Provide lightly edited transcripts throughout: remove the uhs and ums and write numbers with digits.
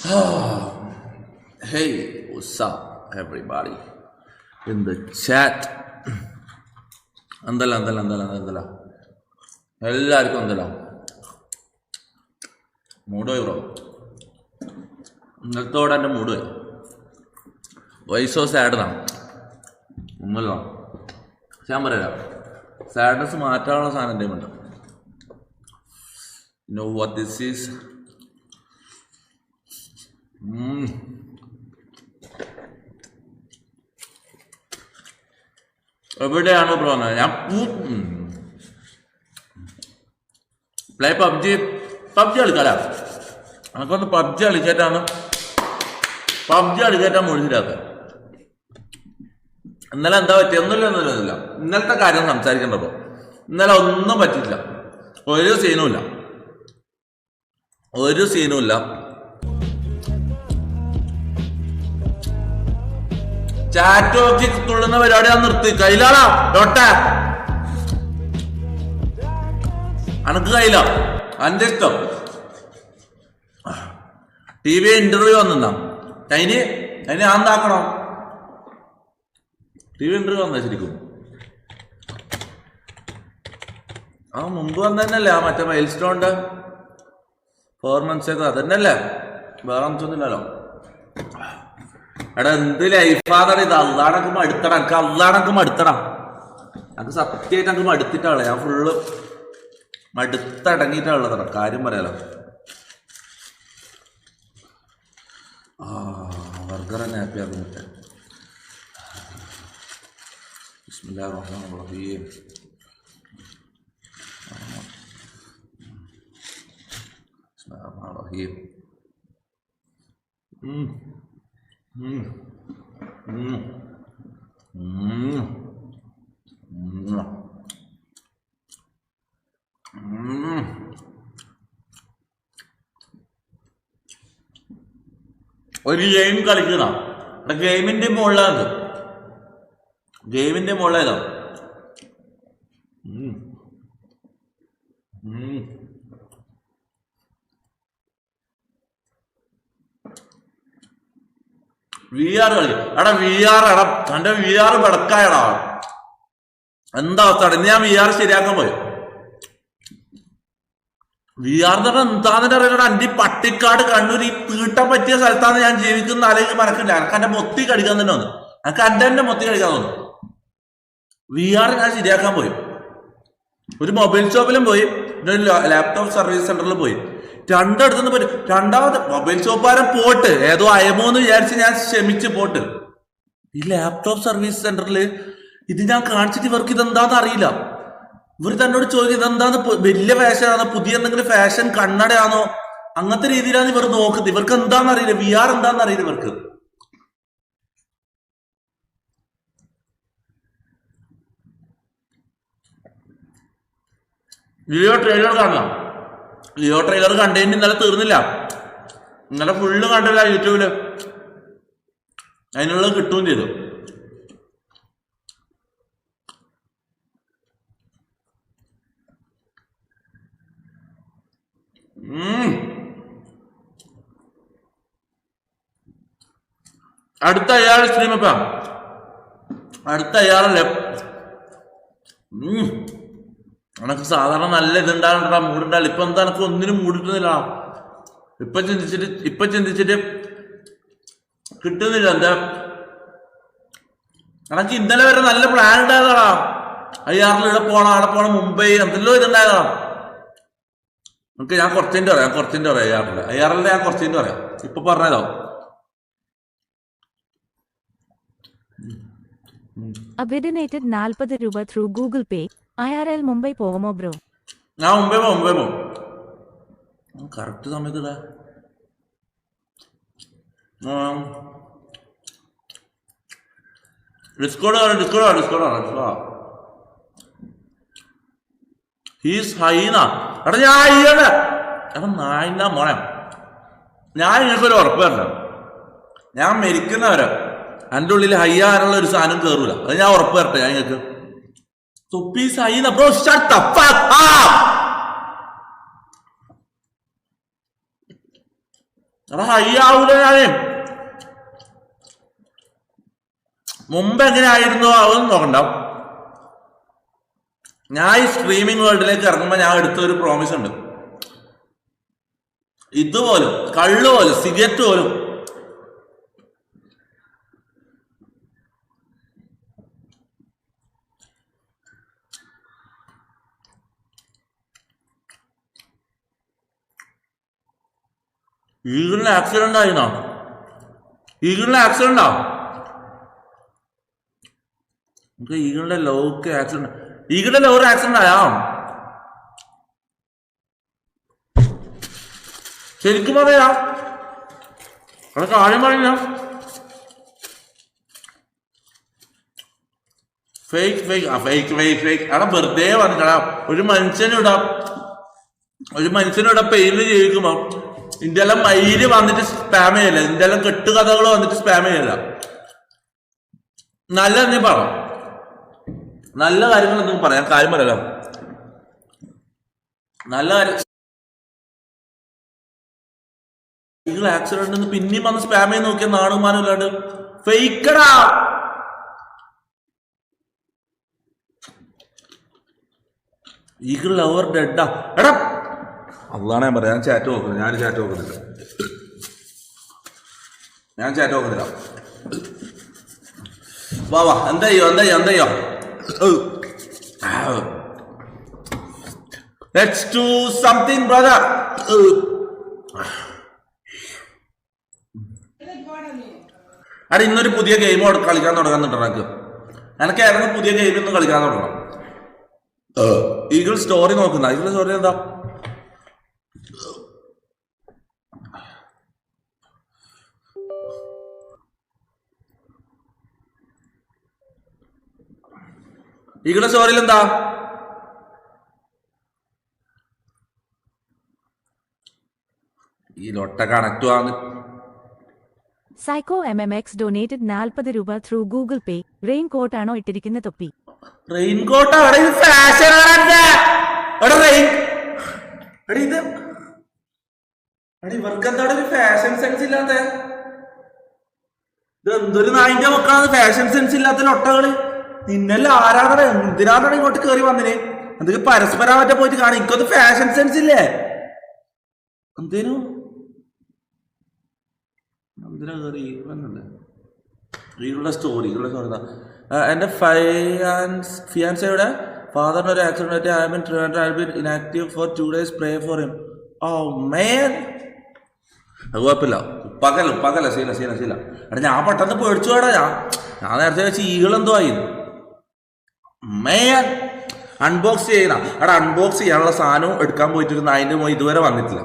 Hey, what's up, everybody? In the chat. എന്തല്ല എല്ലാവർക്കും എന്തല്ല മൂഡ് പോയി ബ്രോ. ഇന്നത്തോടെ എൻ്റെ മൂഡ് പോയി. വൈസോ സാഡാണ് ഒന്നുമല്ലോ. ഞാൻ പറയാം, സാഡ്നെസ് മാറ്റാനുള്ള സാധനം എൻ്റെ ഉണ്ട്. No what this is. എവിടെയാണ് ബ്രോ? ഞാൻ പ്ലേ പബ്ജി കളിക്കാല. എനിക്കൊന്ന് പബ്ജി കളിച്ചിട്ടാണ് മുഴുവനാക്കുക. ഇന്നലെ എന്താ പറ്റിയ? ഒന്നുമില്ല. ഇന്നലത്തെ കാര്യം സംസാരിക്കണ്ടപ്പോ ഇന്നലെ ഒന്നും പറ്റില്ല. ഒരു സീനുമില്ല. ചാറ്റ് നോക്കി തുള്ളുന്ന പരിപാടി ഞാൻ നിർത്തി. കയ്യിലാണോ ഡോട്ടെ? അനക്ക് കയ്യില അന്റെ ഇഷ്ടം. ടി വി ഇന്റർവ്യൂ വന്നാ അതിന് ഞാൻ എന്താക്കണോ? ടി വി ഇന്റർവ്യൂ വന്നാ ശരിക്കും മുമ്പ് വന്നതന്നല്ലേ ആ മറ്റേ മൈൽ സ്റ്റോണിന്റെ പെർഫോമൻസ് അതന്നല്ലേ, വേറെ ഒന്നില്ലല്ലോ. എടാ എന്ത് ലൈഫാണ് ഇത്? അല്ലാണക്ക് മടുത്തണം. എനിക്ക് സത്യമായിട്ട് എനിക്ക് മടുത്തിട്ടാണ്. ഞാൻ ഫുള്ള് മടുത്തടങ്ങിയിട്ടുള്ളതാണ്. കാര്യം പറയാലോ. ബർഗർ തന്നെ ഹാപ്പി ആകുന്നിട്ട്. ബിസ്മില്ലാഹിർ റഹ്മാനിർ റഹീം. ഒരു ഗെയിം കളിക്കുന്ന ഗെയിമിന്റെ മുകളിലാണ്. VR കളി. എടാ എന്റെ VR വെടക്കായടാ. എന്താ അവസ്ഥ? ഞാൻ VR ശരിയാക്കാൻ പോയി. VR എന്ന് പറഞ്ഞാൽ എന്താന്ന് അറിയണ? എന്റെ പട്ടിക്കാട് കണ്ണൂർ ഈ തീട്ടാൻ പറ്റിയ സ്ഥലത്താണ് ഞാൻ ജീവിക്കുന്ന. അല്ലെങ്കിൽ മറക്കില്ല. എനിക്ക് എന്റെ മൊത്തി കടിക്കാൻ തന്നെ വന്നു. എനിക്ക് എന്റെ മൊത്തി കടിക്കാൻ തോന്നുന്നു. VR ഞാൻ ശരിയാക്കാൻ പോയി. ഒരു മൊബൈൽ ഷോപ്പിലും പോയി, ഒരു ലാപ്ടോപ്പ് സർവീസ് സെന്ററിലും പോയി. രണ്ടിടത്തുനിന്ന് പോയി. രണ്ടാമത് മൊബൈൽ ഷോപ്പുകാരൻ പോട്ട് ഏതോ അയമോന്ന് വിചാരിച്ച് ഞാൻ ക്ഷമിച്ച് പോട്ട്. ഈ ലാപ്ടോപ്പ് സർവീസ് സെന്ററിൽ ഇത് ഞാൻ കാണിച്ചിട്ട് ഇവർക്ക് ഇതെന്താന്ന് അറിയില്ല. ഇവർ തന്നോട് ചോദിക്കും ഇതെന്താന്ന്, വലിയ ഫാഷനാണോ, പുതിയ എന്തെങ്കിലും ഫാഷൻ കണ്ണടയാണോ, അങ്ങനത്തെ രീതിയിലാണ് ഇവർ നോക്കുന്നത്. ഇവർക്ക് എന്താണെന്ന് അറിയില്ല. VR എന്താണെന്ന് അറിയില്ല ഇവർക്ക്. ലിയോ ട്രെയിലർ കണ്ടതിന് ഇന്നലെ തീർന്നില്ല. ഇന്നലെ ഫുള്ള് കണ്ടില്ല യൂട്യൂബില്. അതിനുള്ളത് കിട്ടുകയും ചെയ്തു. അടുത്ത അയാളെ സ്ട്രീമപ്പാ. അടുത്ത അയാളല്ലേ എനക്ക് സാധാരണ നല്ല ഇതുണ്ടാകണ്ടാ, മൂടുണ്ടാവില്ല. ഇപ്പൊ എന്താ എനക്ക് ഒന്നിനും മൂടിട്ടുന്നില്ല. ഇപ്പൊ ചിന്തിച്ചിട്ട് കിട്ടുന്നില്ല. എന്താ എനക്ക് ഇന്നലെ വരെ നല്ല പ്ലാൻ ഉണ്ടായതാടാ. അയ്യാറിൽ ഇവിടെ പോണം, അവിടെ പോണം, മുംബൈ എന്തെല്ലോ ഇതുണ്ടായതാ. നമുക്ക് ഞാൻ കുറച്ചിൻ്റെ പറയാം. അയ്യാറിൽ ഞാൻ കുറച്ചിൻ്റെ പറയാം. ഇപ്പൊ പറഞ്ഞതോ അഭിഡിനേറ്റഡ് 40 രൂപ through Google Pay. IRL Mumbai പോവുമോ ബ്രോ? ഞാൻ മുംബൈ പോകും കറക്റ്റ് സമയത്ത്. Discord he's hyena. എടാ ഞാൻ അയ്യണ്ട. എടാ നായിന്ന മോനെ, ഞാൻ നിങ്ങൾക്കൊരു ഉറപ്പ് തരണം. ഞാൻ മരിക്കുന്നവരെ എൻ്റെ ഉള്ളിൽ ഹയ്യാനുള്ള ഒരു സാധനം കയറൂല. അത് ഞാൻ ഉറപ്പ് തരട്ടെ ഞാൻ നിങ്ങൾക്ക്. Thoppi's hyena bro, shut the fuck up. എടാ ഹൈ ആവൂല ഞാന്. മുമ്പ് എങ്ങനെ ആയിരുന്നു അതൊന്നും നോക്കണ്ട. ഞാൻ ഈ സ്ട്രീമിംഗ് വേൾഡിലേക്ക് ഇറങ്ങുമ്പോ ഞാൻ എടുത്തൊരു പ്രോമിസ് ഉണ്ട്. ഇതുപോലും കള്ളു പോലും സിഗരറ്റ് പോലും ഈഗിളിന് ആക്സിഡന്റ് ആയിരുന്നോ? ഈഗിളിന് ആക്സിഡന്റാ? നമുക്ക് ഈഗിളിന്റെ ലോക്ക് ആക്സിഡന്റ്, ഈഗിളിന്റെ ലോറി ആക്സിഡന്റ് ആയാ? ശരിക്കും പറയാ അവിടെ കാര്യം പറയില്ല. Fake fake fake fake fake അവിടെ വെറുതെ പറഞ്ഞിട്ടാ. ഒരു മനുഷ്യനിവിടെ പെയിന് ജീവിക്കുമ്പോ ഇന്ത്യയിലെ മയില് വന്നിട്ട് സ്പാം ചെയ്യല്ല, ഇന്ത്യയിലെ കെട്ടുകഥകൾ വന്നിട്ട് സ്പാം ചെയ്യല്ല. നല്ല നീ പറ, നല്ല കാര്യങ്ങൾ എന്തെങ്കിലും പറയാം. കാര്യം പറയല്ലോ, നല്ല കാര്യം. ഈഗിൾ ആക്സിഡന്റ് പിന്നെയും വന്ന് സ്പാം ചെയ്ത് നോക്കിയ നാടുമാനം ഇല്ലാണ്ട് ഫേക്കടാ. Eagle lover ഡെഡാ. എടാ അതാണ് ഞാൻ പറയാം. ഞാൻ ചാറ്റ് നോക്കുന്നില്ല, ഞാൻ ചാറ്റ് നോക്കുന്നില്ല. വാ വാ, എന്തയ്യോ. Let's do something brother. അട ഇന്നൊരു പുതിയ ഗെയിം കളിക്കാൻ തുടങ്ങുന്നുണ്ടോ? എനിക്കായിരുന്നു പുതിയ ഗെയിം ഒന്ന് കളിക്കാൻ തുടങ്ങണം. ഈഗിൾ സ്റ്റോറി നോക്കുന്ന, ഈഗിൾ സ്റ്റോറി എന്താ? ഈഗിളെ സ്റ്റോറിയിൽ എന്താ? ഈ ലൊട്ട കണക്ട് ആവുന്ന സൈക്കോ MMX ഡൊനേറ്റഡ് 40 രൂപ ത്രൂ ഗൂഗിൾ പേ. റെയിൻ കോട്ട് ആണോ ഇട്ടിരിക്കുന്ന തൊപ്പി? റെയിൻ കോട്ടാ? ഇത് ഫാഷൻ ഇവർക്ക് എന്താണ് ഒരു ഫാഷൻ സെൻസ് ഇല്ലാത്ത? ഇത് എന്തൊരു നായിന്റെ മക്കളാണ് ഫാഷൻ സെൻസ് ഇല്ലാത്ത ലൊട്ടകള്. നിന്നല്ല ആരാധന, എന്തിനാണ് ഇങ്ങോട്ട് കയറി വന്നിന്? എന്തൊക്കെ പരസ്പരം മറ്റേ പോയിട്ട് കാണും. എനിക്കൊന്ന് ഫാഷൻ സെൻസ് ഇല്ലേ? എന്തേനു എന്തിനാ കയറി? ഈകളുടെ സ്റ്റോറി എന്റെ ഫിയാൻസയുടെ ഫാദറിന് ഒരു accident. I been inactive for 2 days. Pray for him. Oh man, കുഴപ്പമില്ല. ഉപ്പാക്കല്ല ശീല. എടാ ഞാൻ പെട്ടെന്ന് പേടിച്ചു വേടാ. ഞാൻ നേരത്തെ വെച്ച് ഈകളെന്തോ ആയി. മേൻ അൺബോക്സ് ചെയ്യണം. എടാ അൺബോക്സ് ചെയ്യാനുള്ള സാധനവും എടുക്കാൻ പോയിട്ടിരുന്ന അതിന്റെ ഇതുവരെ വന്നിട്ടില്ല.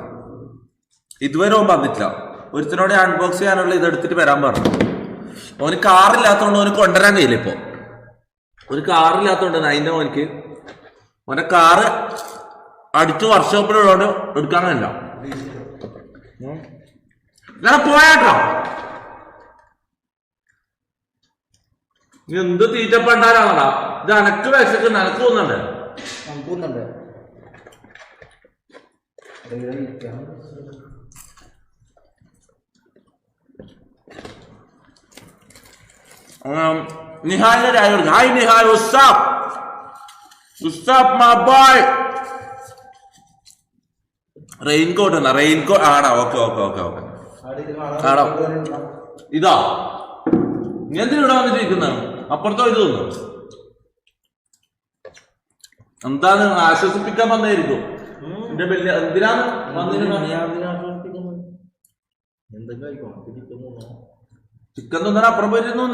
ഒരുത്തിനോട് അൺബോക്സ് ചെയ്യാനുള്ള ഇത് എടുത്തിട്ട് വരാൻ പറഞ്ഞു. ഓന് കാറില്ലാത്തതുകൊണ്ട് ഓന് കൊണ്ടുവരാൻ കഴിയില്ല. ഇപ്പൊ ഒരു കാറില്ലാത്തതുകൊണ്ട് അതിന്റെ ഓന്റെ കാറ് അടിച്ച് വർക്ക്ഷോപ്പിലുള്ളതുകൊണ്ട് എടുക്കാൻ കഴിയില്ല. ഞാൻ പോയാട്ടോ. എന്ത് തീറ്റപ്പെട്ടാലാണോ ഇത്? അനക്ക് വിശക്ക് നിനക്ക് തോന്നുന്നുണ്ട്. നിഹാലിന്റെ രായ. ഹായ് നിഹാൽ, ഉസ്താബ് മൈ ബോയ്. റെയിൻകോട്ട് എന്നാ? റെയിൻകോട്ട് ആടാ. ഓക്കെ ആടാ. ഇതാ നീ എന്തിനാ ഇവിടെ വന്നിട്ടിരിക്കുന്ന? അപ്പുറത്തോ ഇത് തോന്നു. എന്താണ് ആശ്വസിപ്പിക്കാൻ വന്നായിരിക്കും? എന്റെ വലിയ എന്തിനാണ് ചിക്കൻ തിന്നാൻ അപ്പുറം പോയിരുന്നു.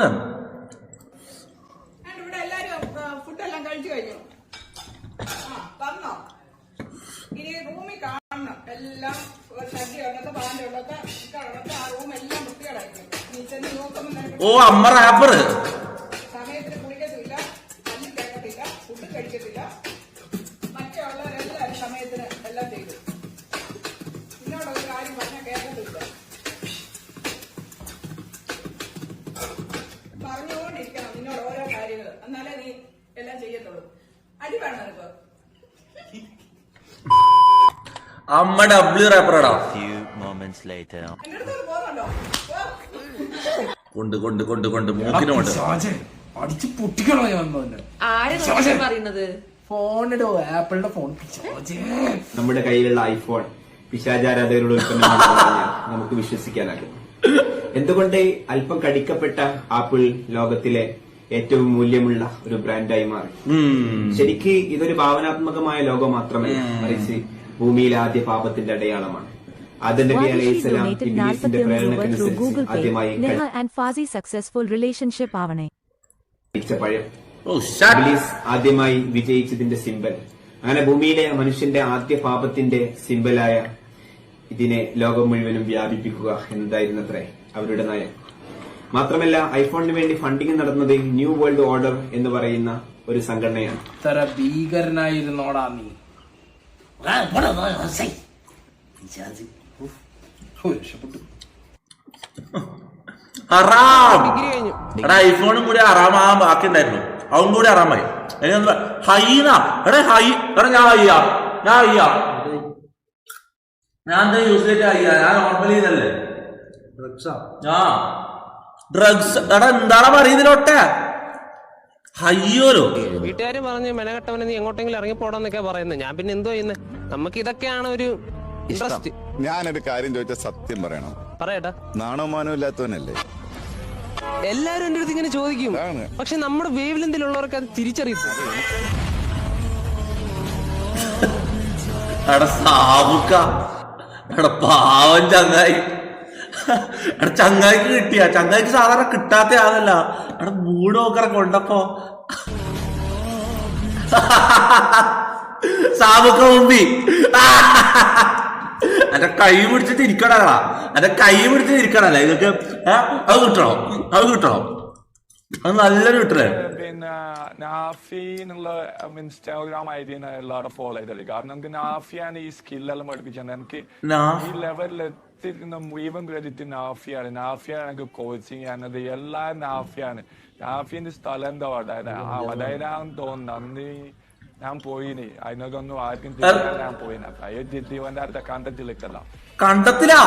ഫുഡെല്ലാം കഴിച്ചു കഴിഞ്ഞു. തന്നോ? ഇനി റൂമിൽ കാണണം. എല്ലാം സദ്യയുള്ളൊക്കെ പാലുള്ളൊക്കെ ആ റൂം എല്ലാം വൃത്തികളായിരിക്കും. നീ ചെന്ന് നോക്കുമ്പോൾ ഓ അമ്മ റാപ്പർ സമയത്തിന് കുളിക്കത്തില്ല, തല്ലി കേൾക്കത്തില്ല, ഫുഡ് കഴിക്കത്തില്ല. മറ്റുള്ളവരെല്ലാവരും സമയത്തിന് എല്ലാം ചെയ്തു. നിന്നോടൊരു കാര്യം പറഞ്ഞാൽ കേൾക്കത്തില്ല. പറഞ്ഞുകൊണ്ടിരിക്കണം നിന്നോട് ഓരോ കാര്യങ്ങൾ, എന്നാലേ നീ എല്ലാം ചെയ്യത്തുള്ളൂ. അടി വേണം നിനക്ക്. അമ്മ ഡബ്ല്യു റാപ്പറാടാ. moments later. എന്റെ അടുത്ത് പോകുന്നുണ്ടോ? കൊണ്ട് മൂക്കിനുണ്ട്. അടിച്ച് പൊട്ടിക്കണോ ഞാൻ വന്നത്? പറയുന്നത് ഫോണിടോ, ആപ്പിളിന്റെ ഫോൺ. നമ്മുടെ കയ്യിലുള്ള ഐഫോൺ പിശാചാരാധകരുടെ ഉൽപ്പന്നമാണെന്ന് പറഞ്ഞാൽ നമുക്ക് വിശ്വസിക്കാനാകും. എന്തുകൊണ്ട് അല്പം കടിക്കപ്പെട്ട ആപ്പിൾ ലോകത്തിലെ ഏറ്റവും മൂല്യമുള്ള ഒരു ബ്രാൻഡായി മാറി? ശരിക്ക് ഇതൊരു ഭാവനാത്മകമായ ലോകം മാത്രമല്ല, മറിച്ച് ഭൂമിയിലെ ആദ്യ പാപത്തിന്റെ അടയാളമാണ്. ആദം നബി അലൈഹിസ്സലാം ഇബ്ലീസിന്റെ പ്രേരണക്കനുസരിച്ച് ആദ്യമായി Neha and Fazi successful relationship ആവണേ. കഴിച്ച പഴം ഇബ്ലീസ് ആദ്യമായി വിജയിച്ചതിന്റെ സിമ്പൽ. അങ്ങനെ ഭൂമിയിലെ മനുഷ്യന്റെ ആദ്യ പാപത്തിന്റെ സിമ്പലായ ഇതിനെ ലോകം മുഴുവനും വ്യാപിപ്പിക്കുക എന്നതായിരുന്നത്രേ അവരുടെ നയം. മാത്രമല്ല ഐഫോണിന് വേണ്ടി ഫണ്ടിങ് നടന്നത് ന്യൂ വേൾഡ് ഓർഡർ എന്ന് പറയുന്ന ഒരു സംഘടനയാണ്. ഇത്ര ഭീകരനായിരുന്നോടാ നീ. രക്ഷപ്പെട്ടു. ഹറാം. എടാ ഐഫോണും കൂടി ഹറാമാകാൻ ബാക്കി ഉണ്ടായിരുന്നു, അതും കൂടി ഹറാമായി. ഹൈനാ എടാ ഹൈ. എടാ ഞാൻ എന്താ യൂസ് ചെയ്തിട്ട് ഹയ്യ? ഞാൻ നോർമലി ഇതല്ലേ ഡ്രഗ്സ്. എടാ എന്താണ് പറയുന്നതിലോട്ടെ ഹയ്യോലോ. വീട്ടുകാര് പറഞ്ഞ് മെനകെട്ടവനെ നീ എങ്ങോട്ടെങ്കിലും ഇറങ്ങിപ്പോടാന്നൊക്കെ പറയുന്നത്. ഞാൻ പിന്നെ എന്തോ ചെയ്യുന്നത്? നമുക്ക് ഇതൊക്കെയാണ് ഒരു ഇൻട്രസ്റ്റ്. ഞാനൊരു കാര്യം ചോദിച്ചാൽ സത്യം പറയണം. പറയട്ടാ. നാണോ മാനോ ഇല്ലാത്തവനല്ലേ? എല്ലാരും എന്റെ അടുത്ത് ഇങ്ങനെ ചോദിക്കും, പക്ഷെ നമ്മുടെ വേവ് ലെന്തിലുള്ളവർക്ക് അത് തിരിച്ചറിയത്തില്ല. എടാ സാബുക്ക, എടാ പാവം ചങ്ങായി. എടാ ചങ്ങായിക്ക് കിട്ടിയ ചങ്ങായിക്ക് സാധാരണ കിട്ടാത്ത ആളല്ല. എടാ മൂട് നോക്കറ കൊണ്ടപ്പോ സാബുക്ക മുമ്പി എന്റെ കൈ പിടിച്ചിട്ട് ഇരിക്കണടാ, എന്റെ കൈ പിടിച്ചിട്ട് ഇരിക്കണല്ലേ ഇതൊക്കെ. അത് കിട്ടണോ? അത് നല്ലൊരു കിട്ടലേ. പിന്നെ നാഫി എന്നുള്ള ഇൻസ്റ്റാഗ്രാം ഐ ഡി എല്ലാവരും ഫോളോ ചെയ്തത്. കാരണം നമുക്ക് നാഫിയാണ് ഈ സ്കില്ലെല്ലാം പഠിപ്പിച്ചത്. എനിക്ക് ഈ ലെവലിൽ എത്തിക്കുന്ന മുഴുവൻ ക്രെഡിറ്റ് നാഫിയാണ്. നാഫിയാണ് എനിക്ക് കോച്ചിങ് ചെയ്യുന്നത്, എല്ലാം നാഫിയാണ്. നാഫിന്റെ സ്ഥലം എന്താ വടകരാന്ന് തോന്നുന്നു. അന്ന് ഞാൻ പോയിനി, അതിനൊന്നും ആർക്കും ഞാൻ പോയിന. ജീവന്റെ അടുത്ത കണ്ടത്തിലേക്കല്ല, കണ്ടത്തിലാ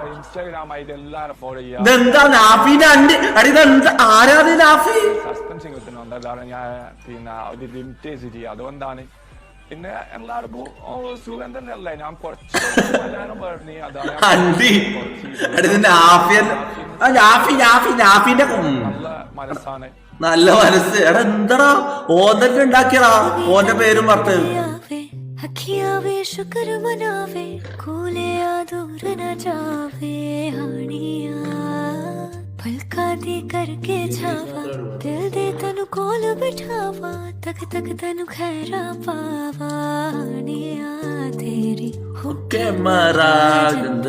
ഇൻസ്റ്റാഗ്രാം ഐ ഡി എല്ലാരും ഫോളോ ചെയ്യാം. സസ്പെൻഷൻ കിട്ടുന്നുണ്ട്, അതാണ് ഞാൻ പിന്നെ ഒരു ലിമിറ്റേഴ്സ് ചെയ്യുക. അതുകൊണ്ടാണ്. പിന്നെ എല്ലാവർക്കും സുഖം തന്നെയല്ലേ? ഞാൻ കുറച്ച് പറഞ്ഞു, അതാണ് നല്ല മനസ്സാണ്, നല്ല മനസ്സ്. എടാ എന്താടാ ഓന്തന്നെ ഉണ്ടാക്കിയടാ ഓന്റെ പേരും പറഞ്ഞത്. अखियां वे शुक्र मनावे कूले दूर न जावे हानिया पलका दी करके छावा दिल दे तनु कोल बिठावा तक तक तनु खैरा पावा हानिया तेरी होके मरा जंद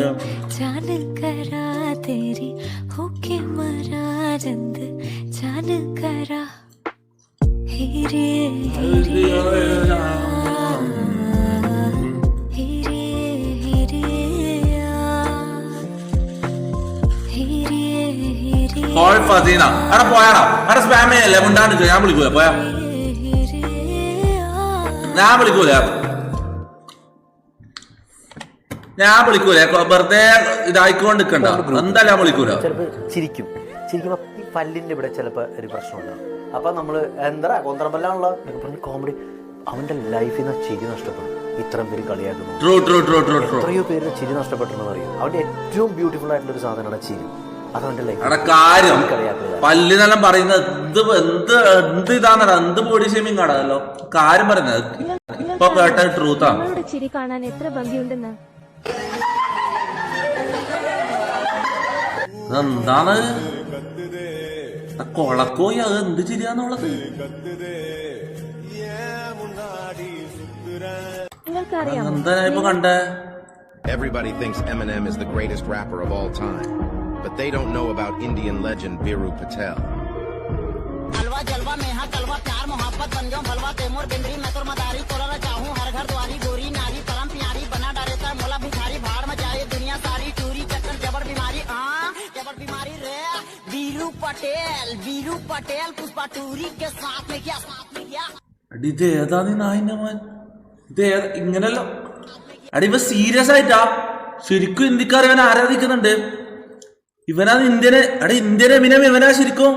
जान करा तेरी होके मरा जंद जान करा हीरे हीरे ഫസീന. എടാ പോയാടാ, എടാ സ്പാം ചെയ്യല്ലേ, മുണ്ടാണ്ട്. ഞാൻ വിളിക്കൂല, പോയാ ഞാൻ വിളിക്കൂല വെറുതെ ഇതായിക്കൊണ്ട് നിൽക്കണ്ട. എന്തായാലും ഞാൻ വിളിക്കൂല. ചിരിക്കുമ്പോ ഈ പല്ലിന്റെ ഇവിടെ ചിലപ്പോ ഒരു പ്രശ്നം ഉണ്ടാവും. അപ്പൊ നമ്മള് എന്താ കൊന്തറമ്പല്ലാണല്ലോ പറഞ്ഞ് കോമഡി. അവന്റെ ലൈഫിൽ നിന്ന് ചിരി നഷ്ടപ്പെടും. ഇത്രയും പേര് കളിയാക്കുന്നു. എത്രയോ പേര് ചിരി നഷ്ടപ്പെട്ടെന്ന് അറിയാം. അവന്റെ ഏറ്റവും ബ്യൂട്ടിഫുൾ ആയിട്ടുള്ള ഒരു സാധനമാണ് ചിരി. കാര്യം പല്ലിനെല്ലാം പറയുന്നത് എന്ത് ഇതാന്നടാ, എന്ത് ബോഡി ഷേമിങ് ആണല്ലോ കാര്യം പറയുന്നത്. ഇപ്പൊ കേട്ട ട്രൂത്താണ്. ചിരി കാണാൻ എത്ര ഭംഗിയുണ്ടെന്ന്. എന്താണ് കൊളക്കോയി? അത് എന്ത് ചിരിയാന്നുള്ളത് എന്താ ഇപ്പൊ കണ്ടേ? Everybody thinks Eminem is the greatest rapper of all time, but they don't know about Indian legend Viru Patel. अलवा जलवा मेहा कलवा प्यार मोहब्बत बन गयो भलवा तेमोर बिंदरी मैं तो मदारी तोरा चाहूं हर घर द्वारी गोरी नारी परम प्यारी बना डालेता मोला भिखारी भाड़ में जाए दुनिया सारी चोरी चक्कर जबर बीमारी रे वीरू पटेल पुष्पा टूरी के साथ में क्या ഇത് ഏതാ നീ നായിന്റെ മോൻ? ഇത് ഇങ്ങനല്ലോ. അടി ഇപ്പൊ സീരിയസ് ആയിട്ടാ ശരിക്കും ഇന്ത്യക്കാർ ഇവനെ ആരാധിക്കുന്നുണ്ട്. ഇവനാണ് ഇന്ത്യനെ അഭിനയം ഇവനാ ശരിക്കും.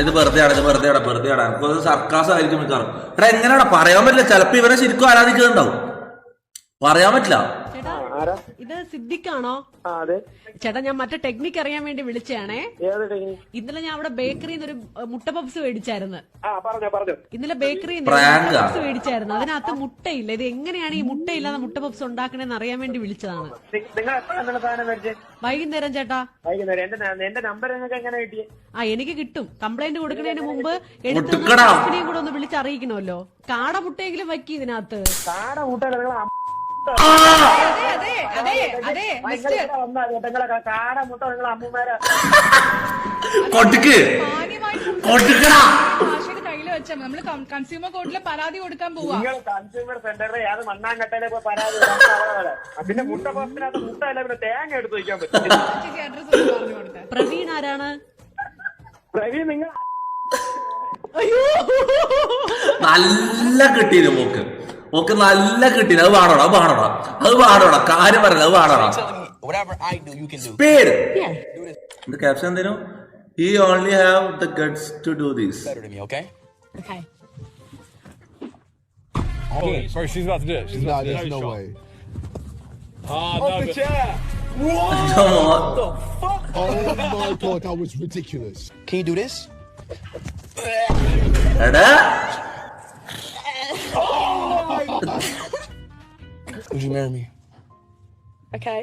ഇത് വെറുതെ എനിക്കത് സർക്കാസ് ആയിരിക്കും മിക്കാറും. എങ്ങനെയാടാ പറയാൻ പറ്റില്ല. ചിലപ്പോ ഇവനെ ശരിക്കും ആരാധിക്കുന്നുണ്ടാവും, പറയാൻ പറ്റില്ല. ഇത് സിദ്ദിഖാണോ? ചേട്ടാ ഞാൻ മറ്റേ ടെക്നിക്ക് അറിയാൻ വേണ്ടി വിളിച്ചാണേ. ഇന്നലെ ഞാൻ അവിടെ ബേക്കറിന്ന് ഒരു മുട്ട പപ്സ് മേടിച്ചായിരുന്നു. ഇന്നലെ ബേക്കറിന്ന് പപ്സ് മേടിച്ചായിരുന്നു. അതിനകത്ത് മുട്ടയില്ല. ഇത് എങ്ങനെയാണ് ഈ മുട്ടയില്ലാതെ മുട്ട പപ്സ് ഉണ്ടാക്കണേന്ന് അറിയാൻ വേണ്ടി വിളിച്ചതാണ്. വൈകുന്നേരം ചേട്ടാ. എനിക്ക് കിട്ടും. കംപ്ലൈന്റ് കൊടുക്കുന്നതിന് മുമ്പ് എടുത്ത് കമ്പനിയും കൂടെ ഒന്ന് വിളിച്ചറിയിക്കണമല്ലോ. കാട മുട്ടയെങ്കിലും വയ്ക്കി ഇതിനകത്ത്. കയ്യില് വെച്ചാൽ നമ്മള് കൺസ്യൂമർ കോർട്ടിലെ പരാതി കൊടുക്കാൻ പോവാ. കൺസ്യൂമർ സെന്ററിലെ മണ്ണാങ്കട്ടയിലെ പരാതി പിന്നെ മുട്ട പത്തിനകത്ത് മുട്ട അല്ല പിന്നെ തേങ്ങ എടുത്ത് വയ്ക്കാൻ പറ്റും. അഡ്രസ് പറഞ്ഞു കൊടുത്തേ. പ്രവീൺ ആരാണ്? പ്രവീൺ നിങ്ങൾ നല്ല കിട്ടിയത് ഓക്ക് നല്ല കിട്ടിയത്. അത് പാടോടാ കാര്യം പറയുന്നത്. അത് പാടോടാ. ക്യാപ്ഷൻ എന്തേലും he only have the guts to do this. Okay. Okay, first she's about to do it. She's about to do it. No way. The chair. Come on. What the fuck? Oh my god, that was ridiculous. Can you do this? എടാ Would you marry me? Okay.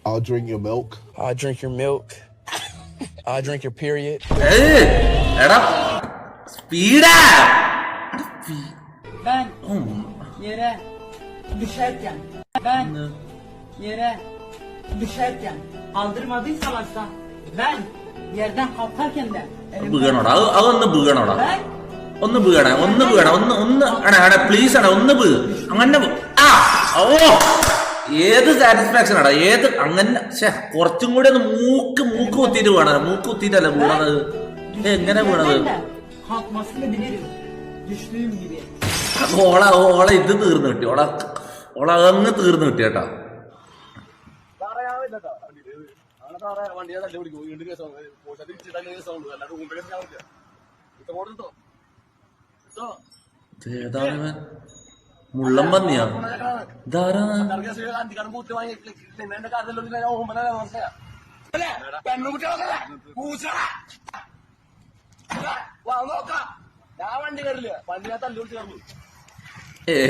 I'll drink your milk. I'll drink your milk. I'll drink your period. എടാ സ്പീഡാ. Ben yere düşerken kaldırmadıysa varsa ben yerden kalkarken de വീണോടാ. അതൊന്ന് വീണോടാ. ഒന്ന് please ഒന്ന് അങ്ങനെ. ഏത് satisfaction ആടാ. ഏത് അങ്ങനെ കുറച്ചും കൂടി ഒന്ന് മൂക്ക് കുത്തിയിട്ട് വീണത്. മൂക്ക് കുത്തിയിട്ടല്ല വീണത്. എങ്ങനെ വീണത്? kalkmasını bilirim. Düştüğüm gibi. ഓള ഇത് തീർന്നു കിട്ടി. ഓള അങ്ങ് തീർന്നു കിട്ടി കേട്ടാ. ഏതാണ് മുള്ളം പന്നിയാ? ഇതാരാണ്?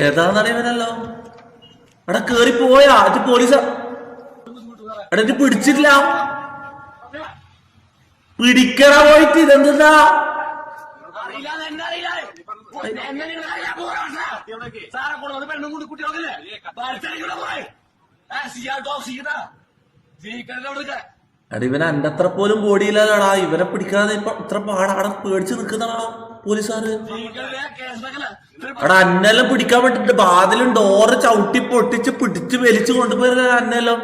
ഏതാന്നറിയവനല്ലോ. എടാ കേറി പോയാ അത് പോലീസാ. എടാ ഇത് പിടിച്ചിട്ടില്ല. പിടിക്കണ പോയിട്ട് ഇതെന്താ? എടാ ഇവനെ എന്റെ അത്ര പോലും ബോഡിയില്ലാടാ. ഇവനെ പിടിക്കാതെ ഇത്ര പാടാടെ പേടിച്ച് നിക്കുന്നതാ പോലീസുകാര്. എടാ അന്നെല്ലാം പിടിക്കാൻ പറ്റിട്ട് വാതിലും ഡോറ് ചവിട്ടി പൊട്ടിച്ച് പിടിച്ച് വലിച്ചു കൊണ്ടുപോയ അന്നെല്ലാം.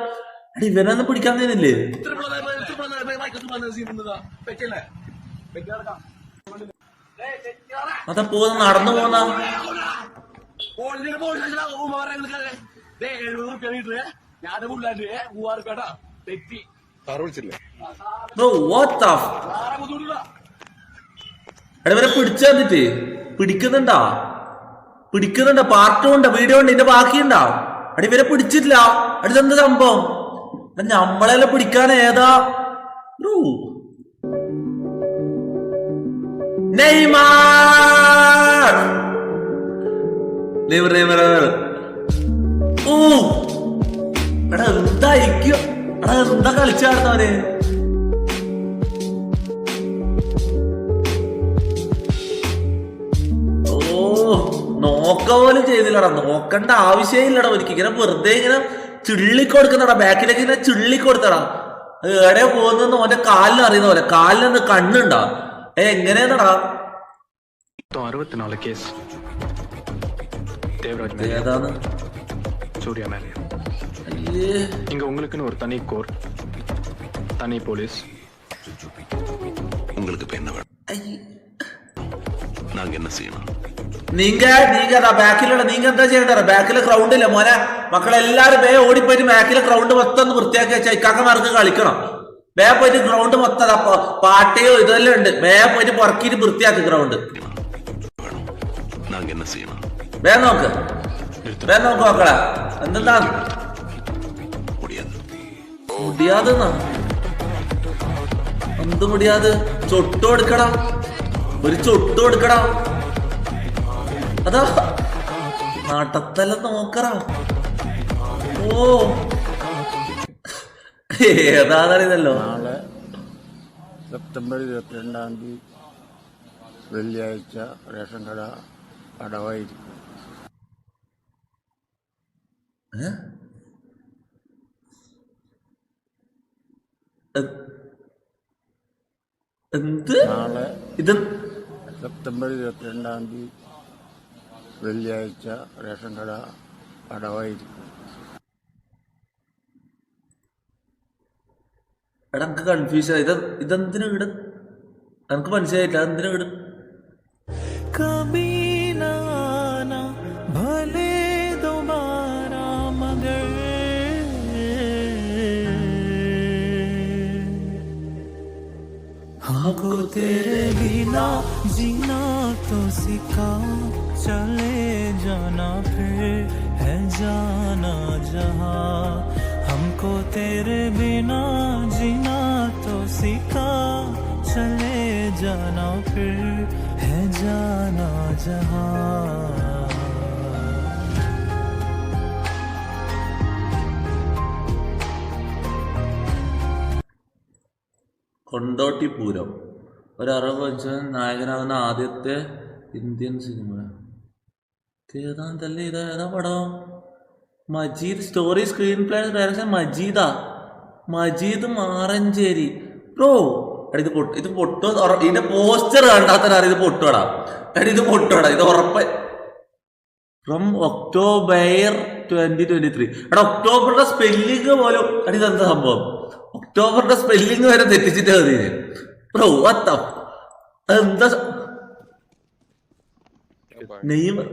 എടാ ഇവനൊന്നും പിടിക്കാൻ തന്നില്ലേ? അതാ പോകുന്ന നടന്നു പോന്ന എടവരെ പിടിച്ചു തന്നിട്ട് പിടിക്കുന്നുണ്ടാ പാർട്ടും ഉണ്ടോ വീഡിയോ ഉണ്ട് ഇതിന്റെ ബാക്കിയുണ്ടാ? അടി ഇവരെ പിടിച്ചിട്ടില്ല. അടുത്തെന്ത് സംഭവം? നമ്മളെല്ലാം പിടിക്കാൻ ഏതാ? നെയ്മാർ എടാ എന്തായിരിക്കും? എടാ എന്താ കളിച്ചാടുന്നവര്? നോക്ക പോലും ചെയ്തില്ലടാ. നോക്കണ്ട ആവശ്യമില്ലടാ. ഒരിക്കലും ഇങ്ങനെ വെറുതെ ഇങ്ങനെ ചുള്ളിക്കൊടുക്കുന്നടാ. ബാക്കിലേക്ക് ഇങ്ങനെ ചുള്ളിക്കൊടുത്തടാ. എവിടെ പോകുന്ന ഓന്റെ കാലിന് അറിയുന്ന പോലെ. കാലിന് കണ്ണുണ്ടാ? എങ്ങനെയാണടാ? 64 கேஸ் தேவராஜ் ஏதான சூர்யா மேல. இங்க உங்களுக்குன்னு ஒரு தனி கோர், தனி போலீஸ். உங்களுக்கு இப்ப என்ன வேணும்? நாங்க என்ன செய்யணும்? നീങ്ക ബാക്കിലുള്ള നീങ്ക എന്താ ചെയ്യണ്ട ബാക്കിലെ ഗ്രൗണ്ടില്ല മോനെ മക്കളെല്ലാരും വേ ഓടിപ്പോയിട്ട് ബാക്കിലെ ഗ്രൗണ്ട് മൊത്തം ഒന്ന് വൃത്തിയാക്കി വെച്ചാൽ ഇക്കാക്കമാർക്ക് കളിക്കണം. വേ പോയിട്ട് ഗ്രൗണ്ട് മൊത്തം പാട്ടയോ ഇതെല്ലാം ഉണ്ട്. വേ പോയിട്ട് പുറക്കിട്ട് വൃത്തിയാക്കി ഗ്രൗണ്ട്. വേ നോക്ക് മക്കളെ എന്താ മുടിയാതെന്നാ എന്ത് മുടിയാത് ചൊട്ട് കൊടുക്കടാ ഒരു ചൊട്ട് കൊടുക്കടാ. അതാ നാട്ടത്തെല്ലാം നോക്കറാ. ഓ ഏതാന്നറിയതല്ലോ. നാളെ സെപ്റ്റംബർ 22 വെള്ളിയാഴ്ച റേഷൻ കട അടവായിരിക്കും. എന്ത് നാളെ ഇത് സെപ്റ്റംബർ 22 വെള്ളിയാഴ്ച റേഷൻ കട അടവായിരിക്കും. എടാ എനിക്ക് കൺഫ്യൂഷൻ ഇതെന്തിനാ ഇട എനിക്ക് മനസ്സിലായില്ല എന്തിനാ ഇട हमको तेरे बिना जीना तो सिखा चले जाना फिर है जाना जहां हमको तेरे बिना जीना तो सिखा चले जाना फिर है जाना जहां കൊണ്ടോട്ടി പൂരം ഒരു 60 നായകനാകുന്ന ആദ്യത്തെ ഇന്ത്യൻ സിനിമ ഏതാന്തല്ലേ ഏതാ പടം? Majeed story screen play direction Majeed Maranchery. Bro എടാ ഇത് പൊട്ടോ ഇതിന്റെ പോസ്റ്റർ കണ്ടാത്തനാ ഇത് പൊട്ടോടാ. എടാ ഇത് പൊട്ടോടാ ഇത് ഉറപ്പ്. From October 2023. എടാ ഒക്ടോബറിന്റെ സ്പെല്ലിങ് പോലും എടാ ഇതെന്താ സംഭവം? ഒക്ടോബറിന്റെ സ്പെല്ലിങ് വരെ തെറ്റിച്ചിട്ട് മതി ബ്രോ. എന്താ നെയ്മർ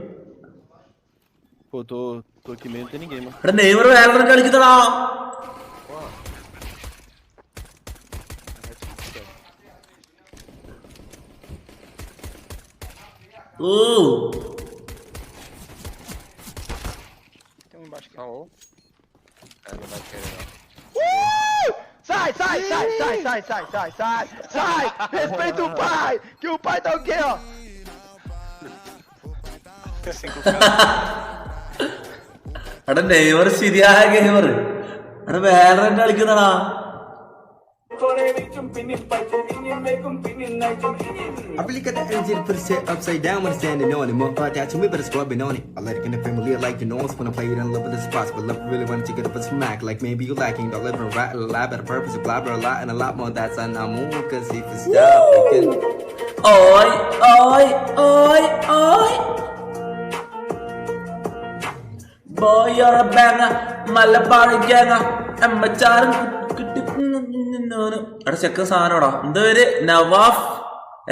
എടാ നെയ്മർ വേറെ കളിക്കുന്നടാ. ഓ Sai! Respeita o pai! Que o pai tá o quê, ó? എടാ നെയ്മർ ശരിയായ ഗെയിമർ. എടാ വേറെ കളിക്കുന്നടാ. Applicate the engine for the set upside down when standing on it. Motherfucker, that to me, but it's rubbing on it. I let it in the family, I like the noise when I play it in love with the spots. But love really wanted to get up and smack. Like maybe you lacking, don't live and rat a lot, but a purpose, a blabber a lot, and a lot more. That's on our moon, cause if it's stop, we can. Oi, oi, oi, oi. Boy, you're a banger, Malabari ganger, and my child. എടാ ചെക്കൻ സാധനോടാ എന്താ പേര്? Nawaf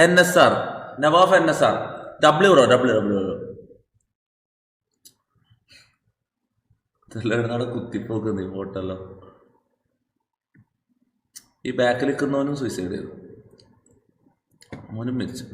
NSR W ഇതെല്ലാം കുത്തിപ്പോക്ക് നീ ഫോട്ടല്ലോ. ഈ ബാക്കിൽ നിൽക്കുന്നവനും suicide ചെയ്തു. മോനും മരിച്ചു.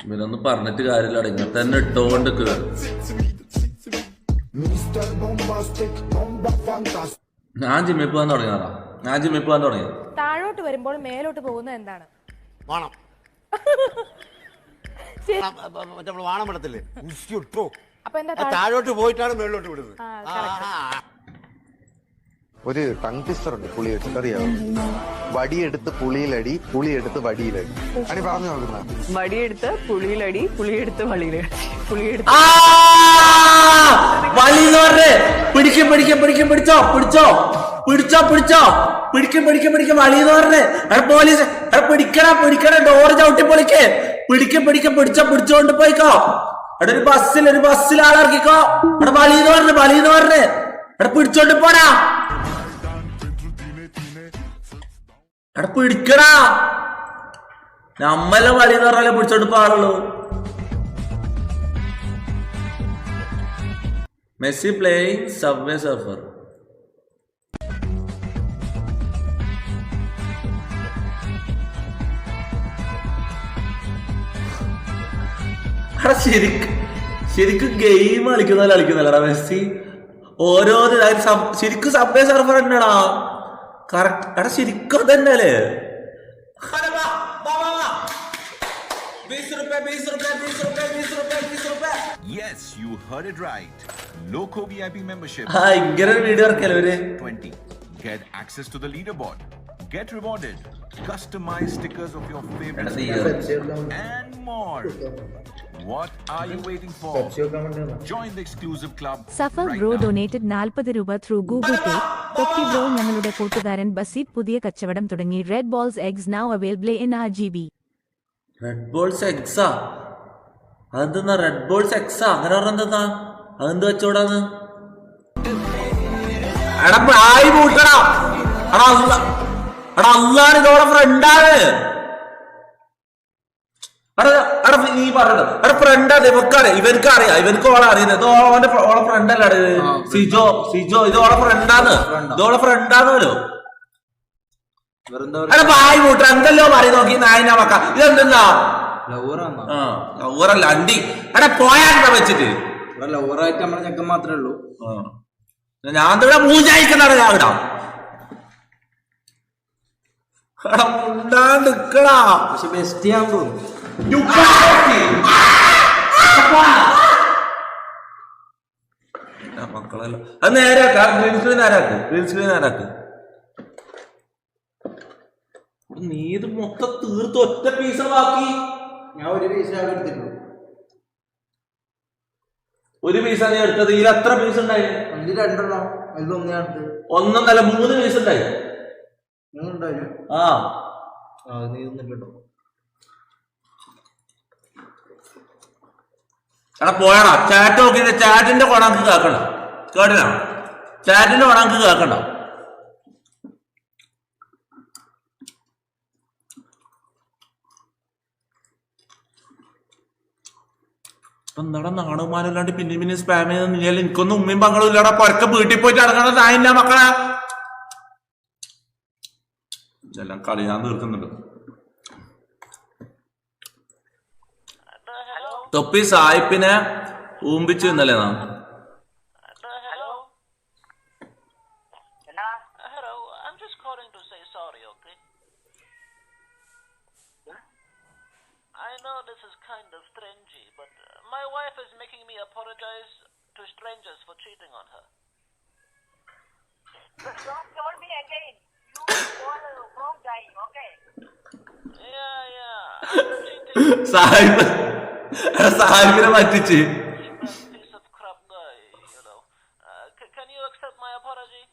ഇവനൊന്നും പറഞ്ഞിട്ട് കാര്യമില്ല. ഇങ്ങനെ തന്നെ ഇട്ടോണ്ട് ഞാൻ ജിമ്മിൽ പോകാൻ തുടങ്ങിയതാ. താഴോട്ട് വരുമ്പോൾ മേലോട്ട് പോകുന്നത് എന്താണ്? വാണം. വാണമിടത്തില്ലേ അപ്പൊ എന്താ താഴോട്ട് പോയിട്ടാണ് മേളിലോട്ട് വിടുന്നത്. ഒരു ടങ് ട്വിസ്റ്റർ ഉണ്ട് പുളി വെച്ചിട്ട് അറിയാമോ? വടിയെടുത്ത് പുളിയിലടി, പുളിയെടുത്ത് വടിയിലടി. അണി പറഞ്ഞു നോക്കുന്ന വടിയെടുത്ത് പുളിയിലടി, പുളിയെടുത്ത് വളിയിലടി, പുളിയെടുത്ത് പിടിക്കും പിടിക്കും പിടിക്കും പിടിച്ചോ പിടിച്ചോ പിടിച്ചോ പിടിച്ചോ പിടിക്കും പിടിക്കും പിടിക്കും വളിന്ന് പറഞ്ഞേ. പോലീസ് പിടിക്കണ പിടിക്കണ ഡോറ് ചവിട്ടി പൊളിക്ക്. പിടിക്കും പിടിക്കും പിടിച്ചോ പിടിച്ചോണ്ട് പോയിക്കോ. അവിടെ ഒരു ബസ്സിൽ ആളിറക്കിക്കോ. അവിടെ വളിന്ന് പറഞ്ഞേ അവിടെ പിടിച്ചോണ്ട് പോടാ. അവിടെ പിടിക്കടാ. നമ്മളെ വളിന്ന് പറഞ്ഞാലേ പിടിച്ചോണ്ട് പോകാറുള്ളൂ. Messi playing subway surfer. ശരിക്കും ഗെയിം കളിക്കുന്നല്ലടാ മെസ്സി. ഓരോ ശരിക്കും സബ്വേ സർഫർ തന്നെടാ. കറക്റ്റ് എടാ ശരിക്കും അതന്നെയല്ലേ. Yes, you heard it right. Loco VIP membership. ഇങ്ങനെ വീഡിയോ ഇറക്കല്ലേ 20. Get access to the leaderboard. Get rewarded. Customize stickers of your favorite players and more. What are you waiting for? Join the exclusive club. Safar bro donated 40 രൂപ through Google പേ. തൊപ്പി bro ഞങ്ങളുടെ കൂട്ടുകാരൻ ബസീദ് പുതിയ കച്ചവടം തുടങ്ങി. Red balls eggs now available in RGB. Red balls എക്സാ? അതെന്താ red balls എക്സാ? അങ്ങനെ പറഞ്ഞെന്താ? അതെന്ത് വെച്ചോടാന്ന്? അള്ളാണ് ഇതോടെ ഫ്രണ്ടാണ്. നീ പറഞ്ഞത് ഫ്രണ്ടാണ്. ഇവർക്ക് അറിയാം. ഇവർക്ക് ഓളെ അറിയുന്നത്. ഓളെ ഫ്രണ്ടല്ല സിജോ. ഇത് ഓളെ ഫ്രണ്ടാന്ന്. ഇതോളെ ഫ്രണ്ടാന്നല്ലോ. ബായ് കൂട്ട എന്തല്ലോ പറയും നോക്കി നായന മക്ക. ഇതെന്താ ലവറല്ല അണ്ടി. പോയാ വെച്ചിട്ട് ലവറായിട്ട് നമ്മളെ ചെക്കൻ മാത്രമേ ഉള്ളൂ. ഞാൻ ഇവിടെ മൂഞ്ചായിക്കുന്നാണ് ഞാൻ ഇടാം. നിക്കടാ. പക്ഷെ ബെസ്റ്റ് ഞാൻ തോന്നുന്നു. മക്കളല്ലോ അത് നേരാക്കാം. Green screen നേരാക്ക്. നീ ഇത് മൊത്തം തീർത്ത് ഒറ്റ പീസ് ബാക്കി. ഞാൻ ഒരു പീസ് എടുത്തിട്ടുള്ളൂ. ഒരു പീസാണ് നീ എടുത്തത്. ഇതിൽ എത്ര പീസ് ഉണ്ടായി? രണ്ടെണ്ണം. അതിലൊന്നും എടുത്ത്. ഒന്നല്ല 3 പീസ് ഉണ്ടായി. നീ ഒന്നും കേട്ടോ. എടാ പോയടാ. ചാറ്റ് നോക്കിട്ട് ചാറ്റിന്റെ കൊണക്ക് കേക്കണ്ട. കേട്ടില്ല? ചാറ്റിന്റെ കൊണക്ക് കേക്കണ്ട. എന്താടാ നാണുമാനല്ലാണ്ട് പിന്നെ സ്പാം ചെയ്ത് നീയല്ല. എനിക്കൊന്നും ഉമ്മയും പങ്ങളും ഇല്ലാടാ. പൊരക്കെ വീട്ടിൽ പോയിട്ട് അടങ്ങണ നായില്ല മക്കളെ. ഇതെല്ലാം കളി ഞാൻ തീർക്കുന്നുണ്ട്. തൊപ്പി സായിപ്പിനെ ഊമ്പിച്ചു ഇന്നലെ നാം. I know this is kind of strange, but my wife is making me apologize to strangers for cheating on her. Don't call me again. You call the wrong guy, okay? Yeah. I'm cheating. സാഹിബിനെ പറ്റിച്ച്. Piece of crap guy, you know. Can you accept my apology?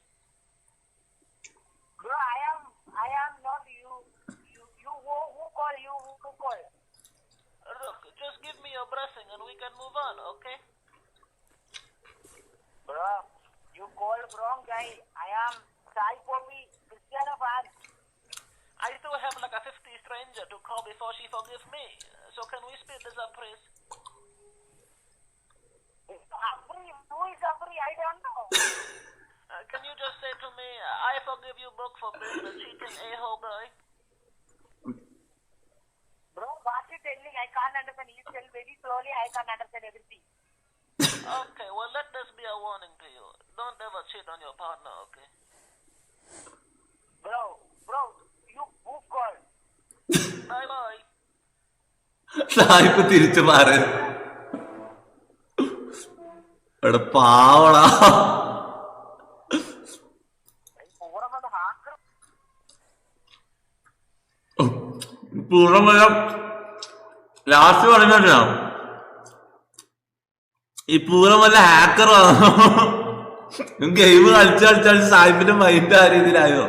Bro, I am not you. Who call you? Who call? Look, just give me your blessing and we can move on, okay? Bro, you called wrong guy. I am Sai Poppy, Cristiano fan. I still have like a 50 stranger to call before she forgives me. So can we speed this up, please? Who is Afri? I don't know. Can you just say to me, I forgive you, Brooke, for being a cheating a-hole guy? Bro, what you telling? I can't understand. You tell very slowly. I can't understand everything. Okay, well let this be a warning to you. Don't ever cheat on your partner, okay? Bro, you who called? Bye. സായിപ്പ് തിരിച്ചു മാറ്. എടാ പാവടാ. പൂർവ്വം വരെ last പറയുന്ന ഈ പൂർവ്വം വല്ല ഹാക്കർ ഗെയിം കളിച്ച് സാഹിബിന്റെ മൈൻഡ് ആ രീതിയിലായോ?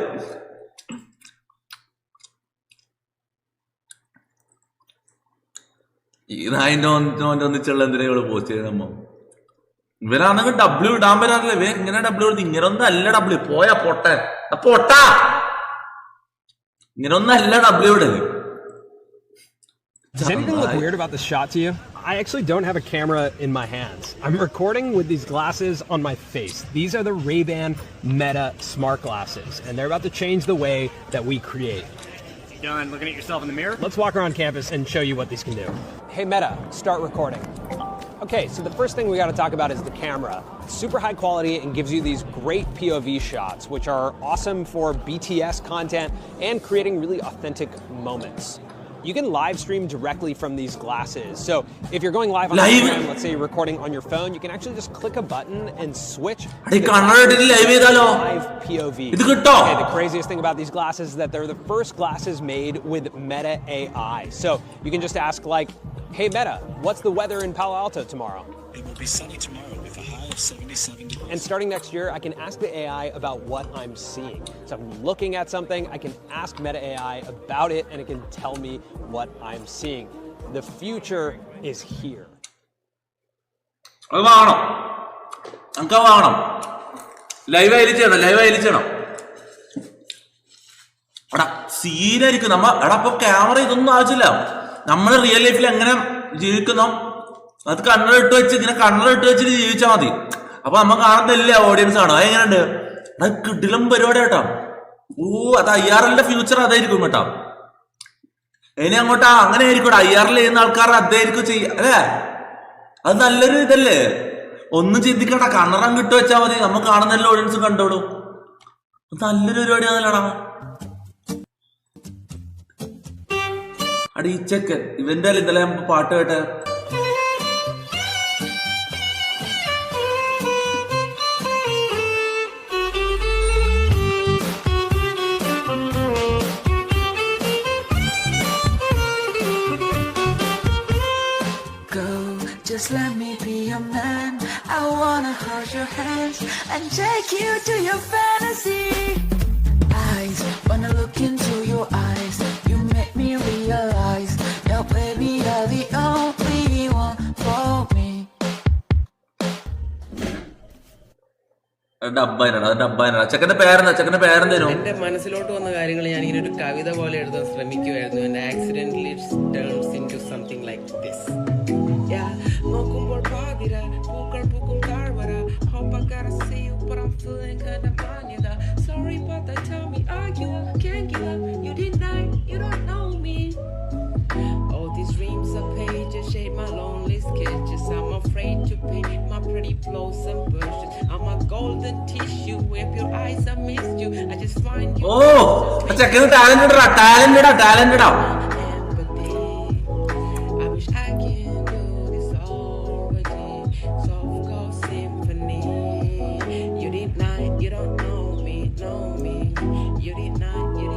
ഈ നായിന്റെ ഒന്നിച്ചുള്ള എന്തിനാ ഇവിടെ പോസ്റ്റ് ചെയ്യുന്നമ്മ? ഇവരാണെങ്കിൽ ഡബ്ല്യൂ ഇടാൻ പറ്റാറില്ല. ഇവ ഇങ്ങനെ ഡബ്ല്യൂ എടുത്ത് ഇങ്ങനെ ഒന്നും അല്ല ഡബ്ല്യൂ. പോയാ പൊട്ടാ ഇങ്ങനെ ഒന്നും അല്ല ഡബ്ല്യൂ ഇടല്. Does anything look weird about this shot to you? I actually don't have a camera in my hands. I'm recording with these glasses on my face. These are the Ray-Ban Meta smart glasses, and they're about to change the way that we create. You done looking at yourself in the mirror? Let's walk around campus and show you what these can do. Hey Meta, start recording. Okay, so the first thing we got to talk about is the camera. It's super high quality and gives you these great POV shots, which are awesome for BTS content and creating really authentic moments. You can live stream directly from these glasses. So if you're going live on Instagram, let's say you're recording on your phone, you can actually just click a button and switch to live POV. Okay, the craziest thing about these glasses is that they're the first glasses made with Meta AI. So you can just ask like, hey Meta, what's the weather in Palo Alto tomorrow? It will be sunny tomorrow with a high of 77 degrees. And starting next year, I can ask the AI about what I'm seeing. So if I'm looking at something, I can ask Meta AI about it, and it can tell me what I'm seeing. The future is here. സീനായിരിക്കും അപ്പൊ camera ഇതൊന്നും ആവശ്യമില്ല. നമ്മള് real ലൈഫിൽ എങ്ങനെ ജീവിക്കുന്നു അത് കണ്ണട ഇട്ട് വെച്ചിട്ട് ജീവിച്ചാൽ മതി. അപ്പൊ നമ്മ കാണുന്നില്ല ഓഡിയൻസ് ആണ്. അതെങ്ങനെയുണ്ട്? അത് കിടിലം പരിപാടി കേട്ടോ. അത് IRL ഫ്യൂച്ചർ അതായിരിക്കും കേട്ടോ. ഇനി അങ്ങോട്ടാ അങ്ങനെ ആയിരിക്കും. IRL ചെയ്യുന്ന ആൾക്കാർ അതായിരിക്കും ചെയ്യുക അല്ലേ? അത് നല്ലൊരു ഇതല്ലേ? ഒന്നും ചിന്തിക്കണ്ട, കണ്ണറം കിട്ടു വെച്ചാൽ മതി. നമ്മ കാണുന്ന ഓഡിയൻസ് കണ്ടോളൂ. നല്ലൊരു പരിപാടിയാണല്ലോടാ. അടി ഈ ചെക്കൻ ഇവന്റെ ഇന്നലെ പാട്ട് കേട്ടെ. Just let me be your man. I wanna hold your hands and take you to your fantasy. Eyes, wanna look into your eyes. You make me realize, now baby you're the only one for me. ചെക്കന്റെ പേരെന്തേനു? എന്റെ മനസ്സിലോട്ട് വന്ന കാര്യങ്ങൾ ഞാൻ ഇങ്ങനെ ഒരു കവിത പോലെ എഴുതാൻ ശ്രമിക്കുമായിരുന്നു. എന്റെ accidentally turns into something like this. നോക്കുമ്പോൾ പാതിര പൂക്കൾ പൂക്കും താഴ്വര. Hope I gotta see you but I'm feeling kinda മാന്യത. Sorry but they tell me are you Kangula? You deny, you don't know me. All these dreams are pages shade my lonely sketches. I'm afraid to paint my pretty blossom bushes. I'm a golden tissue if your eyes I missed you. I just find you. ചെക്കന് talented. I wish I can do this all again. Soft gold symphony. You deny, you don't know me. You deny, you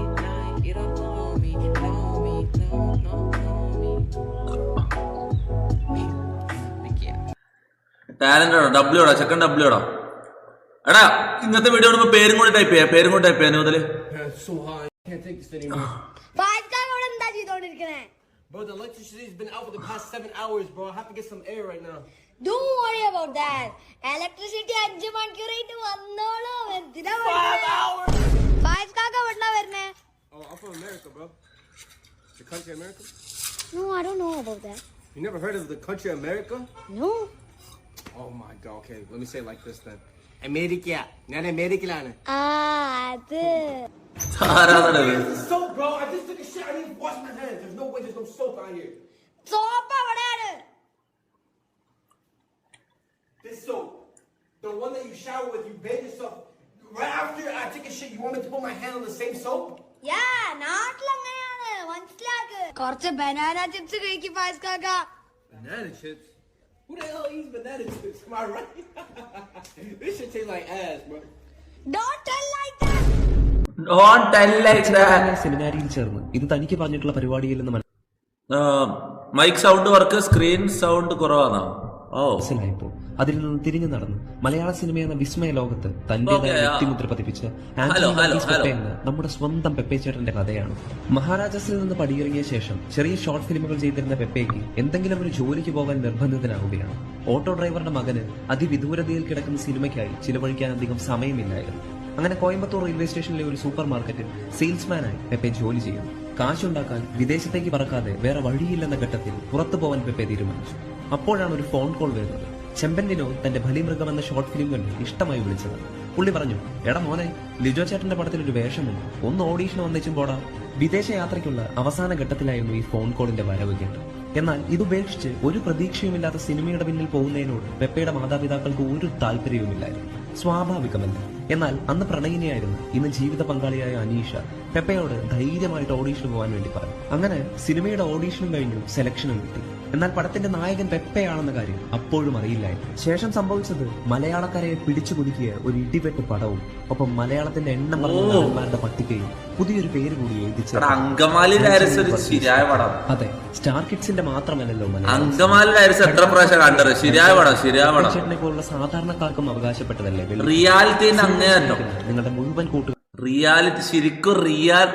don't know me. ടാലന്റഡോ? ഡബ്ല്യൂടാ ചെക്കൻ ഡബ്ല്യൂടാ. എടാ ഇന്നത്തെ video പേരും കൂടി type ചെയ്യാൻ മുതല്. Bro, the electricity's been out for the past 7 hours, bro. I have to get some air right now. Don't worry about that. Electricity 5 മണിക്കൂറായിട്ട് വന്നോളൂ. 5 hours. Five kaka vadna verne. Oh, I'm from America, bro. The country America? No, I don't know about that. You never heard of the country America? No. Oh my god. Okay, let me say it like this then. America. ഞാൻ അമേരിക്കയിലാണ്. അത് soap, bro. I just took a shit. I need to wash my hands. There's no way there's no soap out here. Soap എവിടെയാണ്? This soap. The one that you shower with, you bathe yourself. Right after I take a shit, you want me to put my hand on the same soap? Yeah, നാട്ടിൽ അങ്ങനെയാണ്. മനസ്സിലാക്ക്. കുറച്ച് banana chips കഴിക്ക് ഫാസ് കാക്ക. Banana chips? Who the hell eats banana chips? Am I right? This shit tastes like ass, bro. Don't tell like that. സെമിനാരിയിൽ ചേർന്ന് ഇത് തനിക്ക് പറഞ്ഞിട്ടുള്ള പരിപാടിയിൽ നിന്ന് mic sound work, screen sound കുറവാണോ? മനസ്സിലായപ്പോൾ അതിൽ നിന്ന് തിരിഞ്ഞു നടന്ന് മലയാള സിനിമ എന്ന വിസ്മയ ലോകത്ത് തന്റേതായ വ്യക്തിമുദ്ര പതിപ്പിച്ച ആന്റണി വർഗീസ് പെപ്പെ എന്ന നമ്മുടെ സ്വന്തം പെപ്പെ ചേട്ടന്റെ കഥയാണ്. മഹാരാജാസിൽ നിന്ന് പടിയിറങ്ങിയ ശേഷം ചെറിയ ഷോർട്ട് ഫിലിമുകൾ ചെയ്തിരുന്ന പെപ്പയ്ക്ക് എന്തെങ്കിലും ഒരു ജോലിക്ക് പോകാൻ നിർബന്ധിതനാവുകയാണ്. ഓട്ടോ ഡ്രൈവറുടെ മകന് അതിവിദൂരതയിൽ കിടക്കുന്ന സിനിമയ്ക്കായി ചിലവഴിക്കാൻ അധികം സമയമില്ലായിരുന്നു. അങ്ങനെ കോയമ്പത്തൂർ റെയിൽവേ സ്റ്റേഷനിലെ ഒരു സൂപ്പർ മാർക്കറ്റിൽ സെയിൽസ്മാനായി പെപ്പെ ജോലി ചെയ്യുന്നു. കാശുണ്ടാക്കാൻ വിദേശത്തേക്ക് പറക്കാതെ വേറെ വഴിയില്ലെന്ന ഘട്ടത്തിൽ പുറത്തു പോവാൻ പെപ്പെ തീരുമാനിച്ചു. അപ്പോഴാണ് ഒരു ഫോൺ കോൾ വരുന്നത്. ചെമ്പൻ വിനോദ് തന്റെ ബലിമൃഗം എന്ന ഷോർട്ട് ഫിലിം കണ്ട് ഇഷ്ടമായി വിളിച്ചത്. പുള്ളി പറഞ്ഞു, എടാ മോനെ, ലിജോ ചേട്ടന്റെ പടത്തിൽ ഒരു വേഷമുണ്ട്, ഒന്ന് ഓഡീഷൻ വന്നേച്ചും പോടാ. വിദേശ യാത്രയ്ക്കുള്ള അവസാന ഘട്ടത്തിലായിരുന്നു ഈ ഫോൺ കോളിന്റെ വരവ് കേട്ടത്. എന്നാൽ ഇതുപേക്ഷിച്ച് ഒരു പ്രതീക്ഷയുമില്ലാത്ത സിനിമയുടെ പിന്നിൽ പോകുന്നതിനോട് പെപ്പയുടെ മാതാപിതാക്കൾക്ക് ഒരു താല്പര്യവുമില്ലായിരുന്നു. സ്വാഭാവികമല്ല. എന്നാൽ അന്ന് പ്രണയിനിയായിരുന്നു ഇന്ന് ജീവിത പങ്കാളിയായ അനീഷ പെപ്പയോട് ധൈര്യമായിട്ട് ഓഡീഷന് പോകാൻ വേണ്ടി പറഞ്ഞു. അങ്ങനെ സിനിമയുടെ ഓഡീഷനും കഴിഞ്ഞു, സെലക്ഷനും കിട്ടി. എന്നാൽ പടത്തിന്റെ നായകൻ പെപ്പയാണെന്ന കാര്യം അപ്പോഴും അറിയില്ലായിരുന്നു. ശേഷം സംഭവിച്ചത് മലയാളക്കരയെ പിടിച്ചു കുലുക്കിയ ഒരു ഇടിവെട്ട് പടവും ഒപ്പം മലയാളത്തിന്റെ എണ്ണം പറഞ്ഞ നടന്മാരുടെ പട്ടികയും പുതിയൊരു പേര് കൂടി എഴുതിച്ചു. അതെ, സ്റ്റാർ കിഡ്സിന്റെ മാത്രമല്ലല്ലോ ചേട്ടനെ പോലുള്ള സാധാരണക്കാർക്കും അവകാശപ്പെട്ടതല്ലേ റിയാലിറ്റി. നിങ്ങളുടെ മുഴുവൻ കൂട്ടുകാർ റിയാലിറ്റി ശരിക്കും റിയാൽ.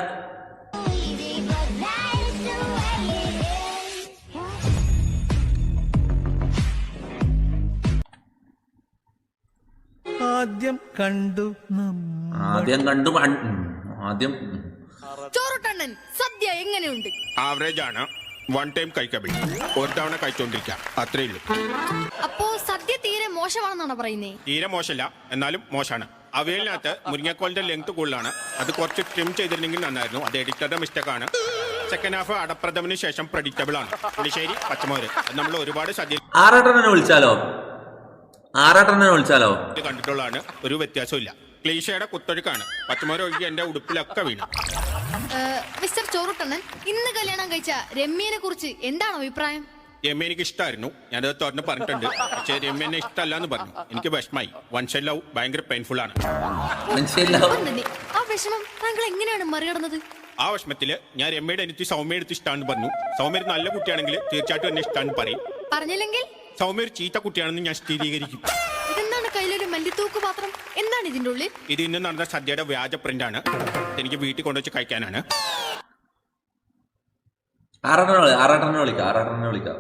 ആദ്യം കണ്ടു ചോറുട്ടണ്ണൻ സദ്യ എങ്ങനെയുണ്ട്? ആവറേജ് ആണ്. വൺ ടൈം കഴിക്കാൻ ഒരു തവണ കഴിച്ചോണ്ടിരിക്കാം, അത്രേ ഉള്ളൂ. അപ്പോ സദ്യ തീരെ മോശമാണെന്നാണ് പറയുന്നേ? തീരെ മോശമല്ല, എന്നാലും മോശമാണ്. അവയിലിനകത്ത് മുരിങ്ങക്കോലിന്റെ ലെങ്ത് കൂടുതലാണ്. അത് കുറച്ച് ട്രിം ചെയ്തിരുന്നെങ്കിൽ നന്നായിരുന്നു. അത് എഡിറ്ററുടെ മിസ്റ്റേക്ക് ആണ്. സെക്കൻഡ് ഹാഫ് അടപ്രഥമന് ശേഷം പ്രഡിക്റ്റബിൾ ആണ്. പുളിശ്ശേരി, പച്ചമോര്, നമ്മൾ ഒരുപാട് സദ്യ വിളിച്ചാലോ കണ്ടിട്ടുള്ളതാണ്. ഒരു വ്യത്യാസമില്ല. ക്ലീഷയുടെ കുത്തൊഴുക്കാണ്. പച്ചമോര് ഒഴുകി എന്റെ ഉടുപ്പിലൊക്കെ വീണു. മിസ്റ്റർ ചോറുട്ടണ്ണൻ, ഇന്ന് കല്യാണം കഴിച്ച രമ്യനെ കുറിച്ച് എന്താണ് അഭിപ്രായം? രമ്യ എനിക്ക് ഇഷ്ടമായിരുന്നു. ഞാനത് തുറന്ന് പറഞ്ഞിട്ടുണ്ട്. പക്ഷേ രമ്യ എന്നെ ഇഷ്ടമല്ല എന്ന് പറഞ്ഞു. എനിക്ക് വിഷമായി. വൺ സൈഡ് ലവ് ഭയങ്കര പെയിൻഫുൾ ആണ്. ആ വിഷമം താങ്കൾ എങ്ങനെയാണ് മറികടന്നത്? ആ വിഷമത്തില് ഞാൻ രമ്യയുടെ എനിക്ക് സൗമ്യ എടുത്ത് ഇഷ്ടമാണെന്ന് പറഞ്ഞു. സൗമ്യ ഒരു നല്ല കുട്ടിയാണെങ്കിൽ തീർച്ചയായിട്ടും എന്നെ ഇഷ്ടമാണെന്ന് പറയും. പറഞ്ഞില്ലെങ്കിൽ സൗമ്യ ഒരു ചീത്ത കുട്ടിയാണെന്ന് ഞാൻ സ്ഥിരീകരിക്കും. ഇതെന്താണ് കയ്യിലൊരു മല്ലിത്തൂക്ക് പാത്രം? എന്താണ് ഇതിന്റെ ഉള്ളിൽ? ഇത് ഇന്ന് നടന്ന സദ്യയുടെ വ്യാജ പ്രിന്റ് ആണ്. എനിക്ക് വീട്ടിൽ കൊണ്ടുവച്ച് കഴിക്കാനാണ്. ആറാട്ടെണ്ണ വിളിക്കാം.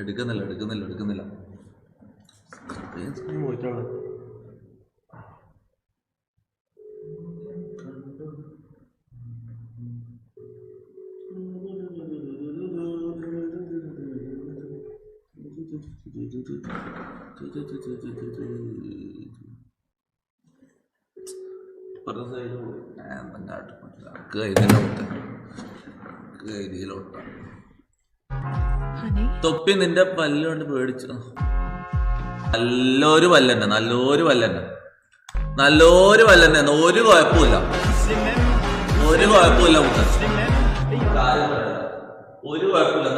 എടുക്കുന്നില്ല. പോയിട്ടുള്ള തൊപ്പി നിന്റെ പല്ലുകൊണ്ട് പേടിച്ചു. നല്ലൊരു പല്ലന്നെ. ഒരു കുഴപ്പമില്ല.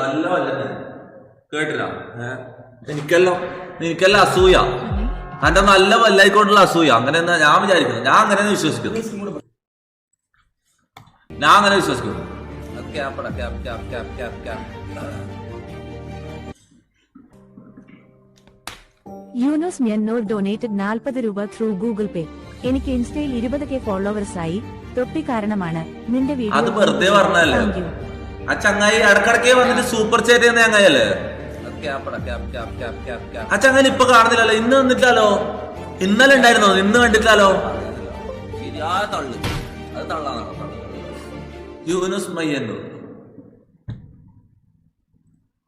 നല്ല പല്ലന്നെ. കേട്ടില്ല? എനിക്കെല്ലാം അസൂയ. എന്റെ നല്ല പല്ലായിക്കൊണ്ടുള്ള അസൂയ. അങ്ങനെ ഞാൻ വിചാരിക്കുന്നു. ഞാൻ അങ്ങനെ വിശ്വസിക്കുന്നു. യൂനോസ് മ്യന്നൂർ ഡൊനേറ്റഡ് 40 രൂപ ത്രൂ ഗൂഗിൾ പേ. എനിക്ക് ഇൻസ്റ്റയിൽ 20K ഫോളോവേഴ്സ് ആയി. തൊപ്പി കാരണമാണ് നിന്റെ വീഡിയോ. അത് വെറുതെ പറഞ്ഞല്ലേ. ആ ചങ്ങായി ഇടക്കിടക്കേ വന്നിട്ട് സൂപ്പർ ചാറ്റ് ചെയ്യുന്ന ചങ്ങായല്ലേ. ആ ചങ്ങായി ഇപ്പൊ കാണുന്നില്ലല്ലോ. ഇന്ന് വന്നിട്ടാലോ? ഇന്നലെ ഉണ്ടായിരുന്നോ? ഇന്ന് കണ്ടിട്ടില്ലല്ലോ. അത് തള്ളാണോ? യൂനസ് മയ്യന്നൂർ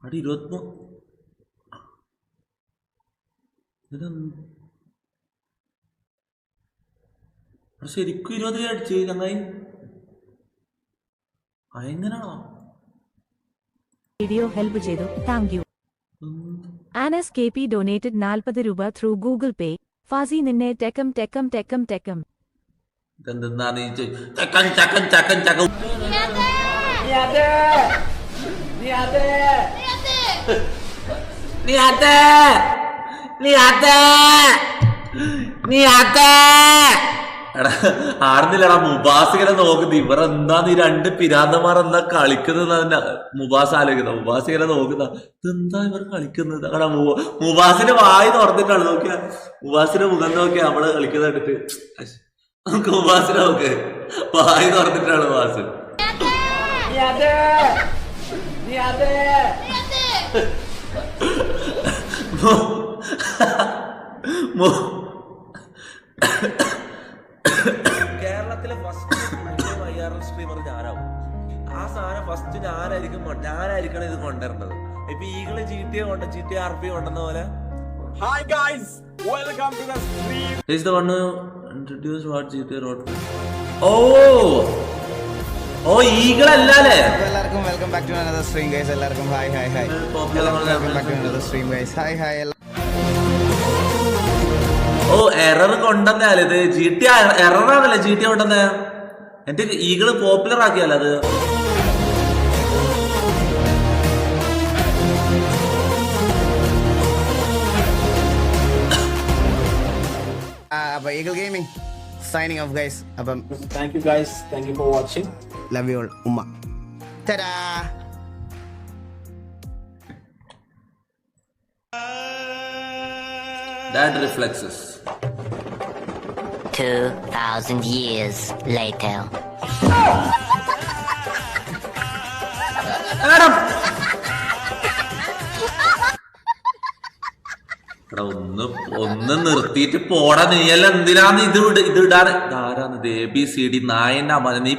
അടി 23. ശരിക്കും 20 അടിച്ച് ചങ്ങായി. എങ്ങനെയാണോ? വീഡിയോ ഹെൽപ്പ് ചെയ്തു. Thank you. Anas K P donated 40 രൂപ ത്രൂ ഗൂഗിൾ പേ. ഫാസി നിന്നെ ടെക്കം ടെക്കം ടെക്കം ടെക്കം. ഇതെന്താണ് ഈ ചക്കൻ ചക്കൻ ചക്കൻ ചക്കൻ എടാ ആർന്നില്ലടാ മുബാസിങ്ങനെ നോക്കുന്നത്. ഇവർ എന്താന്ന് ഈ രണ്ട് പിരാന്തമാർ എന്താ കളിക്കുന്നത് മുബാസ് ആലോചിക്കുന്ന. മുബാസിങ്ങനെ നോക്കുന്ന ഇതെന്താ ഇവർ കളിക്കുന്നത്. എടാ മുബാസിന്റെ വായി തുറന്നിട്ടാണ് നോക്കിയ. മുബാസിന്റെ മുഖം നോക്കിയ നമ്മള് കളിക്കുന്ന കണ്ടിട്ട് നമുക്ക് മുബാസിനെ നോക്ക്. വായി തുറന്നിട്ടാണ് മുബാസ്. കേരളത്തിലെ ഫസ്റ്റ് IRL സ്ട്രീമർ ഞാനാവും. ആ സാധനം ഫസ്റ്റ് ഞാനായിരിക്കണം ഇത് കൊണ്ടുവരേണ്ടത്. ഇപ്പൊ ഈകള് GTA RP കൊണ്ടുവന്ന പോലെ. Hi guys, welcome to the stream. Is the one who introduced what GTA wrote? ഓ ഈകളല്ലേ. എല്ലാവർക്കും welcome back to another stream guys. എല്ലാവർക്കും hi hi hi. Welcome back to another stream guys. Hi hi. ഓ error കൊണ്ടുവന്നാല് ഇത് GTA എററാണല്ലേ GTA കൊണ്ടുവന്നേ. എന്റെ ഈകള് popular ആക്കിയാലോ അത്. അപ്പോൾ eagle gaming signing off guys. അപ്പം Thank you guys. Thank you for watching. Love you all. ഉമ്മ. തരാ. That reflexes. 2,000 years later. ഒന്ന് നിർത്തിയിട്ട് പോടാ. നീയെല്ലാം എന്തിനാന്ന് ഇത് ഇടാറ്. ആരാന്ന് ഇത് ABCD നായന്റെ അമ്മ. നീ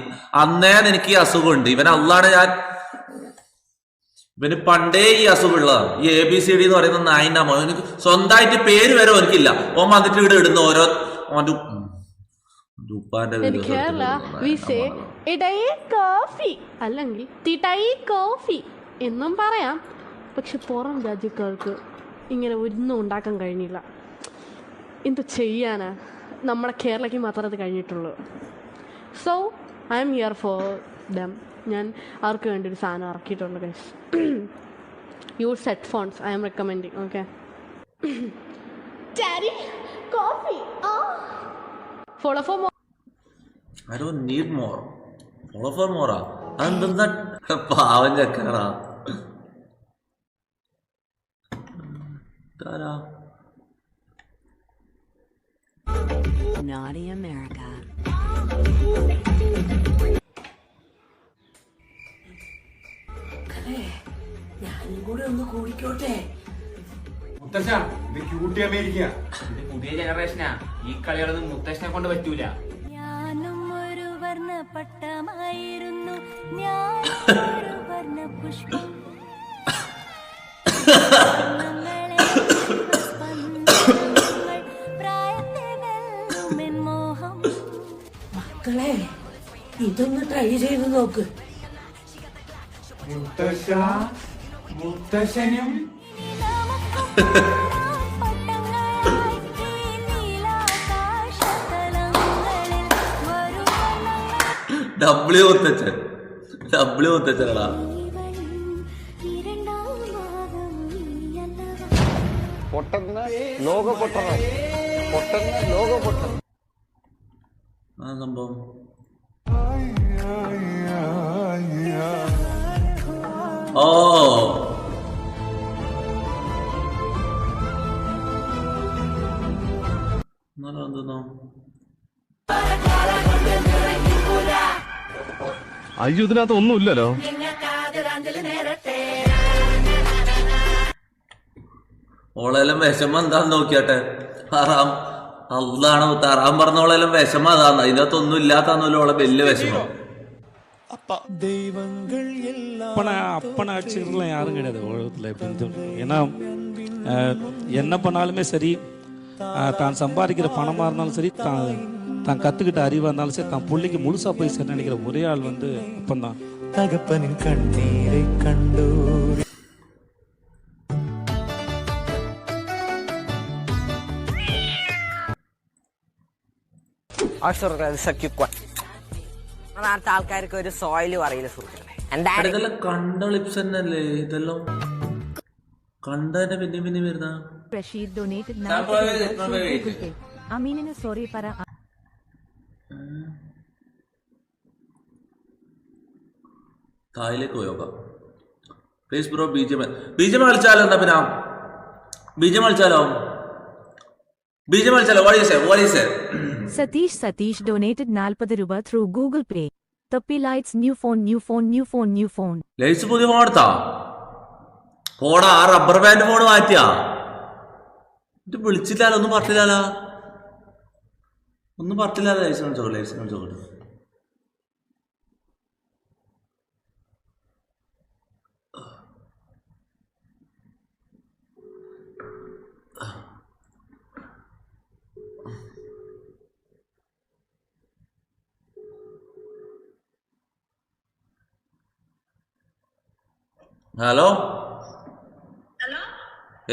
അന്നേ എനിക്ക് ഈ അസുഖമുണ്ട്. അല്ലാണ് ഇവന് പണ്ടേ ഈ അസുഖമുള്ളതാണ്. ഈ ABCD എന്ന് പറയുന്ന നായന്റെ അമ്മ. എനിക്ക് സ്വന്തമായിട്ട് പേര് വരെ എനിക്കില്ല. ഓൻ വന്നിട്ട് ഇവിടെ ഇടുന്ന ഓരോ ഓന്റെ ഉപ്പാന്റെ കോഫി അല്ലെങ്കിൽ തിടൈ കോഫി എന്നും പറയാം. പക്ഷെ പുറം രാജ്യക്കാർക്ക് ഇങ്ങനെ ഒന്നും ഉണ്ടാക്കാൻ കഴിഞ്ഞില്ല. എന്ത് ചെയ്യാനാ, നമ്മുടെ കേരളയ്ക്ക് മാത്രമേ അത് കഴിഞ്ഞിട്ടുള്ളൂ. So I'm here for them. ഞാൻ അവർക്ക് വേണ്ടി ഒരു സാധനം ഇറക്കിയിട്ടുണ്ട് guys. Use headphones. I'm recommending. Okay. കോഫി follow for more. I don't need more. Follow for more. അതെന്താ പാവം ചക്കടാ. Naughty America. ഞാനും കൂടെ ഒന്ന് കൂടിക്കോട്ടെ. മുത്തശ്ശ, ഇത് ക്യൂട്ടി അമേരിക്ക. ഇത് പുതിയ ജനറേഷനാ. ഈ കളികളൊന്നും മുത്തശ്ശനെ കൊണ്ട് പറ്റൂല. ഞാനും ഒരു വർണ്ണപ്പട്ടമായിരുന്നു. ഞാൻ ഒരു വർണ്ണപുഷ്പം. മക്കളെ, ഇതൊന്ന് ട്രൈ ചെയ്ത് നോക്ക്. മുത്തശ്ശനും ഡബ്ല്യു മുത്തച്ഛനടാ. സംഭവം ഓ എന്തെന്നോ അയ്യോ, ഇതിനകത്ത് ഒന്നുമില്ലല്ലോ. ഓളെല്ലാം വിഷമം എന്താന്ന് നോക്കിയാട്ടെ. അതാണ് തറാൻ പറഞ്ഞോളെല്ലാം വിഷമം അതാണ്. അതിനകത്തൊന്നും ഇല്ലാത്തന്നല്ലോ ഓളെ വലിയ വിഷമം. அப்பனை அடிச்சுக்கிறதுலாம் யாரும் கிடையாது உலகத்தில். எப்படின்னு ஏன்னா என்ன பண்ணாலுமே சரி, தான் சம்பாதிக்கிற பணமாக இருந்தாலும் சரி, தான் கற்றுக்கிட்ட அறிவாக இருந்தாலும் சரி, தான் பிள்ளைக்கு முழுசாக போய் சரி நினைக்கிற ஒரே ஆள் வந்து அப்பந்தான். തകപ്പനിൻ കണ്ണീരെ കണ്ടു. നാളത്തെ ആൾക്കാർക്ക് ഒരു സോയിലും അറിയില്ല സുഹൃത്തുക്കളെ. ഇതെല്ലാം കണ്ട ലിപ്സ് തന്നെയല്ലേ ഇതെല്ലാം കണ്ടതിന്റെ പിന്നെ വരുന്ന. റഷീദ് ഡൊനേറ്റഡ് 40 രൂപ through Google Pay. അമീനിന് സോറി പറ. തായിലേക്ക് പോയോക്ക പ്ലീസ് ബ്രോ. ബിജിഎം കളിച്ചാലോ? എന്താ പിന്നെ ബിജിഎം കളിച്ചാലോ? സതീഷ് ഡൊനേറ്റഡ് 40 രൂപ through Google Pay. തൊപ്പി ലൈറ്റ്സ് ന്യൂ ഫോൺ. ലൈറ്റ്സ് പുതിയ ഫോൺ എടുത്താ? പോടാ, ആ റബ്ബർ ബാൻഡ് ഫോൺ മാറ്റിയാ? ഇത് വിളിച്ചില്ലാലോ, ഒന്നും പറഞ്ഞില്ലാലോ. ലൈറ്റ്സ് കാണിച്ചോട്ടെ. ഹലോ,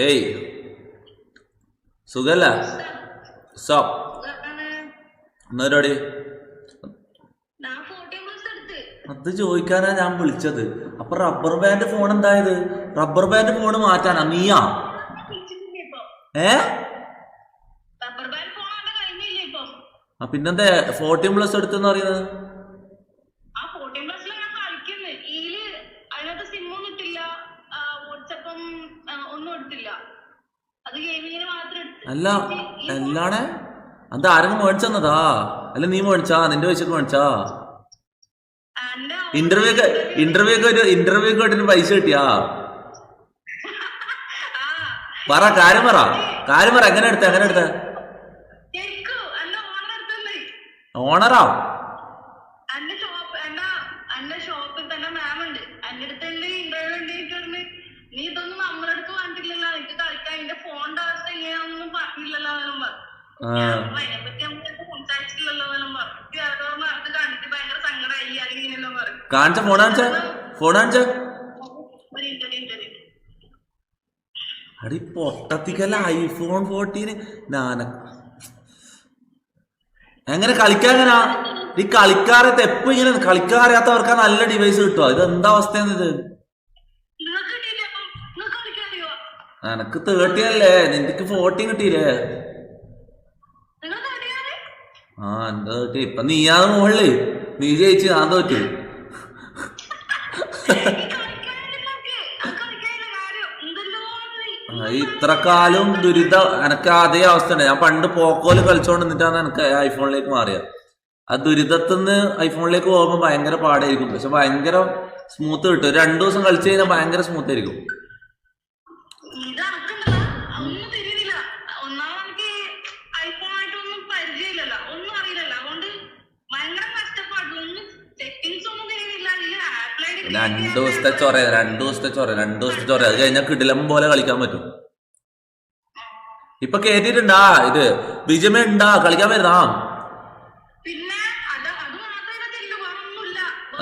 ഏയ് സുഖല്ല? എന്നോടി അത് ചോദിക്കാനാ ഞാൻ വിളിച്ചത്. അപ്പൊ റബ്ബർ ബാൻഡ് ഫോൺ എന്തായത്? റബ്ബർ ബാൻഡ് ഫോൺ മാറ്റാനാ നീയാ? പിന്നെന്താ 14+ എടുത്തെന്ന് പറയുന്നത്? അല്ല എല്ലാണേ അത് ആരെങ്കിലും മേടിച്ചെന്നതാ? അല്ല നീ മേടിച്ചാ? നിന്റെ പൈസക്ക് മേടിച്ചാ? ഇന്റർവ്യൂ ആയിട്ട് പൈസ കിട്ടിയാ? പറ, കാര്യം പറ. എങ്ങനെ എടുത്ത? ഓണറാ? കാണിച്ച ഫോൺ കാണിച്ച അടി പൊട്ടത്തിക്കല്ല iPhone 14. എങ്ങനെ കളിക്കാങ്ങനാ? ഈ കളിക്കാരത്തെ എപ്പോ ഇങ്ങനെ കളിക്കാറിയാത്തവർക്കാ നല്ല ഡിവൈസ് കിട്ടുക. ഇത് എന്താ അവസ്ഥയെന്നത്? എനക്ക് 30 അല്ലേ, നിനക്ക് 14 കിട്ടിയില്ലേ? എന്താ കിട്ടി? ഇപ്പൊ നീയാത് മുകളില്, നീ ജയിച്ച് ഞാൻ തോറ്റു. ഇത്ര കാലം ദുരിതം എനക്ക് അതേ അവസ്ഥ ഉണ്ട്. ഞാൻ പണ്ട് പോക്കോല് കളിച്ചോണ്ട് നിന്നിട്ടാണ് എനിക്ക് ഐഫോണിലേക്ക് മാറിയ. ആ ദുരിതത്തിന്ന് ഐഫോണിലേക്ക് പോകുമ്പോ ഭയങ്കര പാടായിരിക്കും, പക്ഷെ ഭയങ്കര സ്മൂത്ത് കിട്ടും. 2 ദിവസം കളിച്ചു കഴിഞ്ഞാൽ ഭയങ്കര സ്മൂത്ത് ആയിരിക്കും. രണ്ടു ദിവസത്തെ ചൊറ അത് കഴിഞ്ഞാൽ കിടിലം പോലെ കളിക്കാൻ പറ്റും. ഇപ്പൊ കേട്ടിട്ടുണ്ടാ ഇത് ബിജിഎം ഉണ്ടാ? കളിക്കാൻ വരുന്നാ?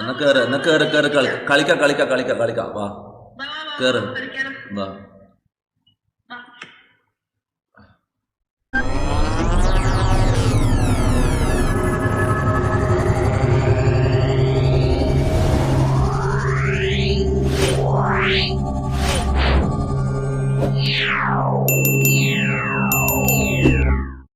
എന്നാ കേറ് കളിക്കാം. വാ കേറ് വാ.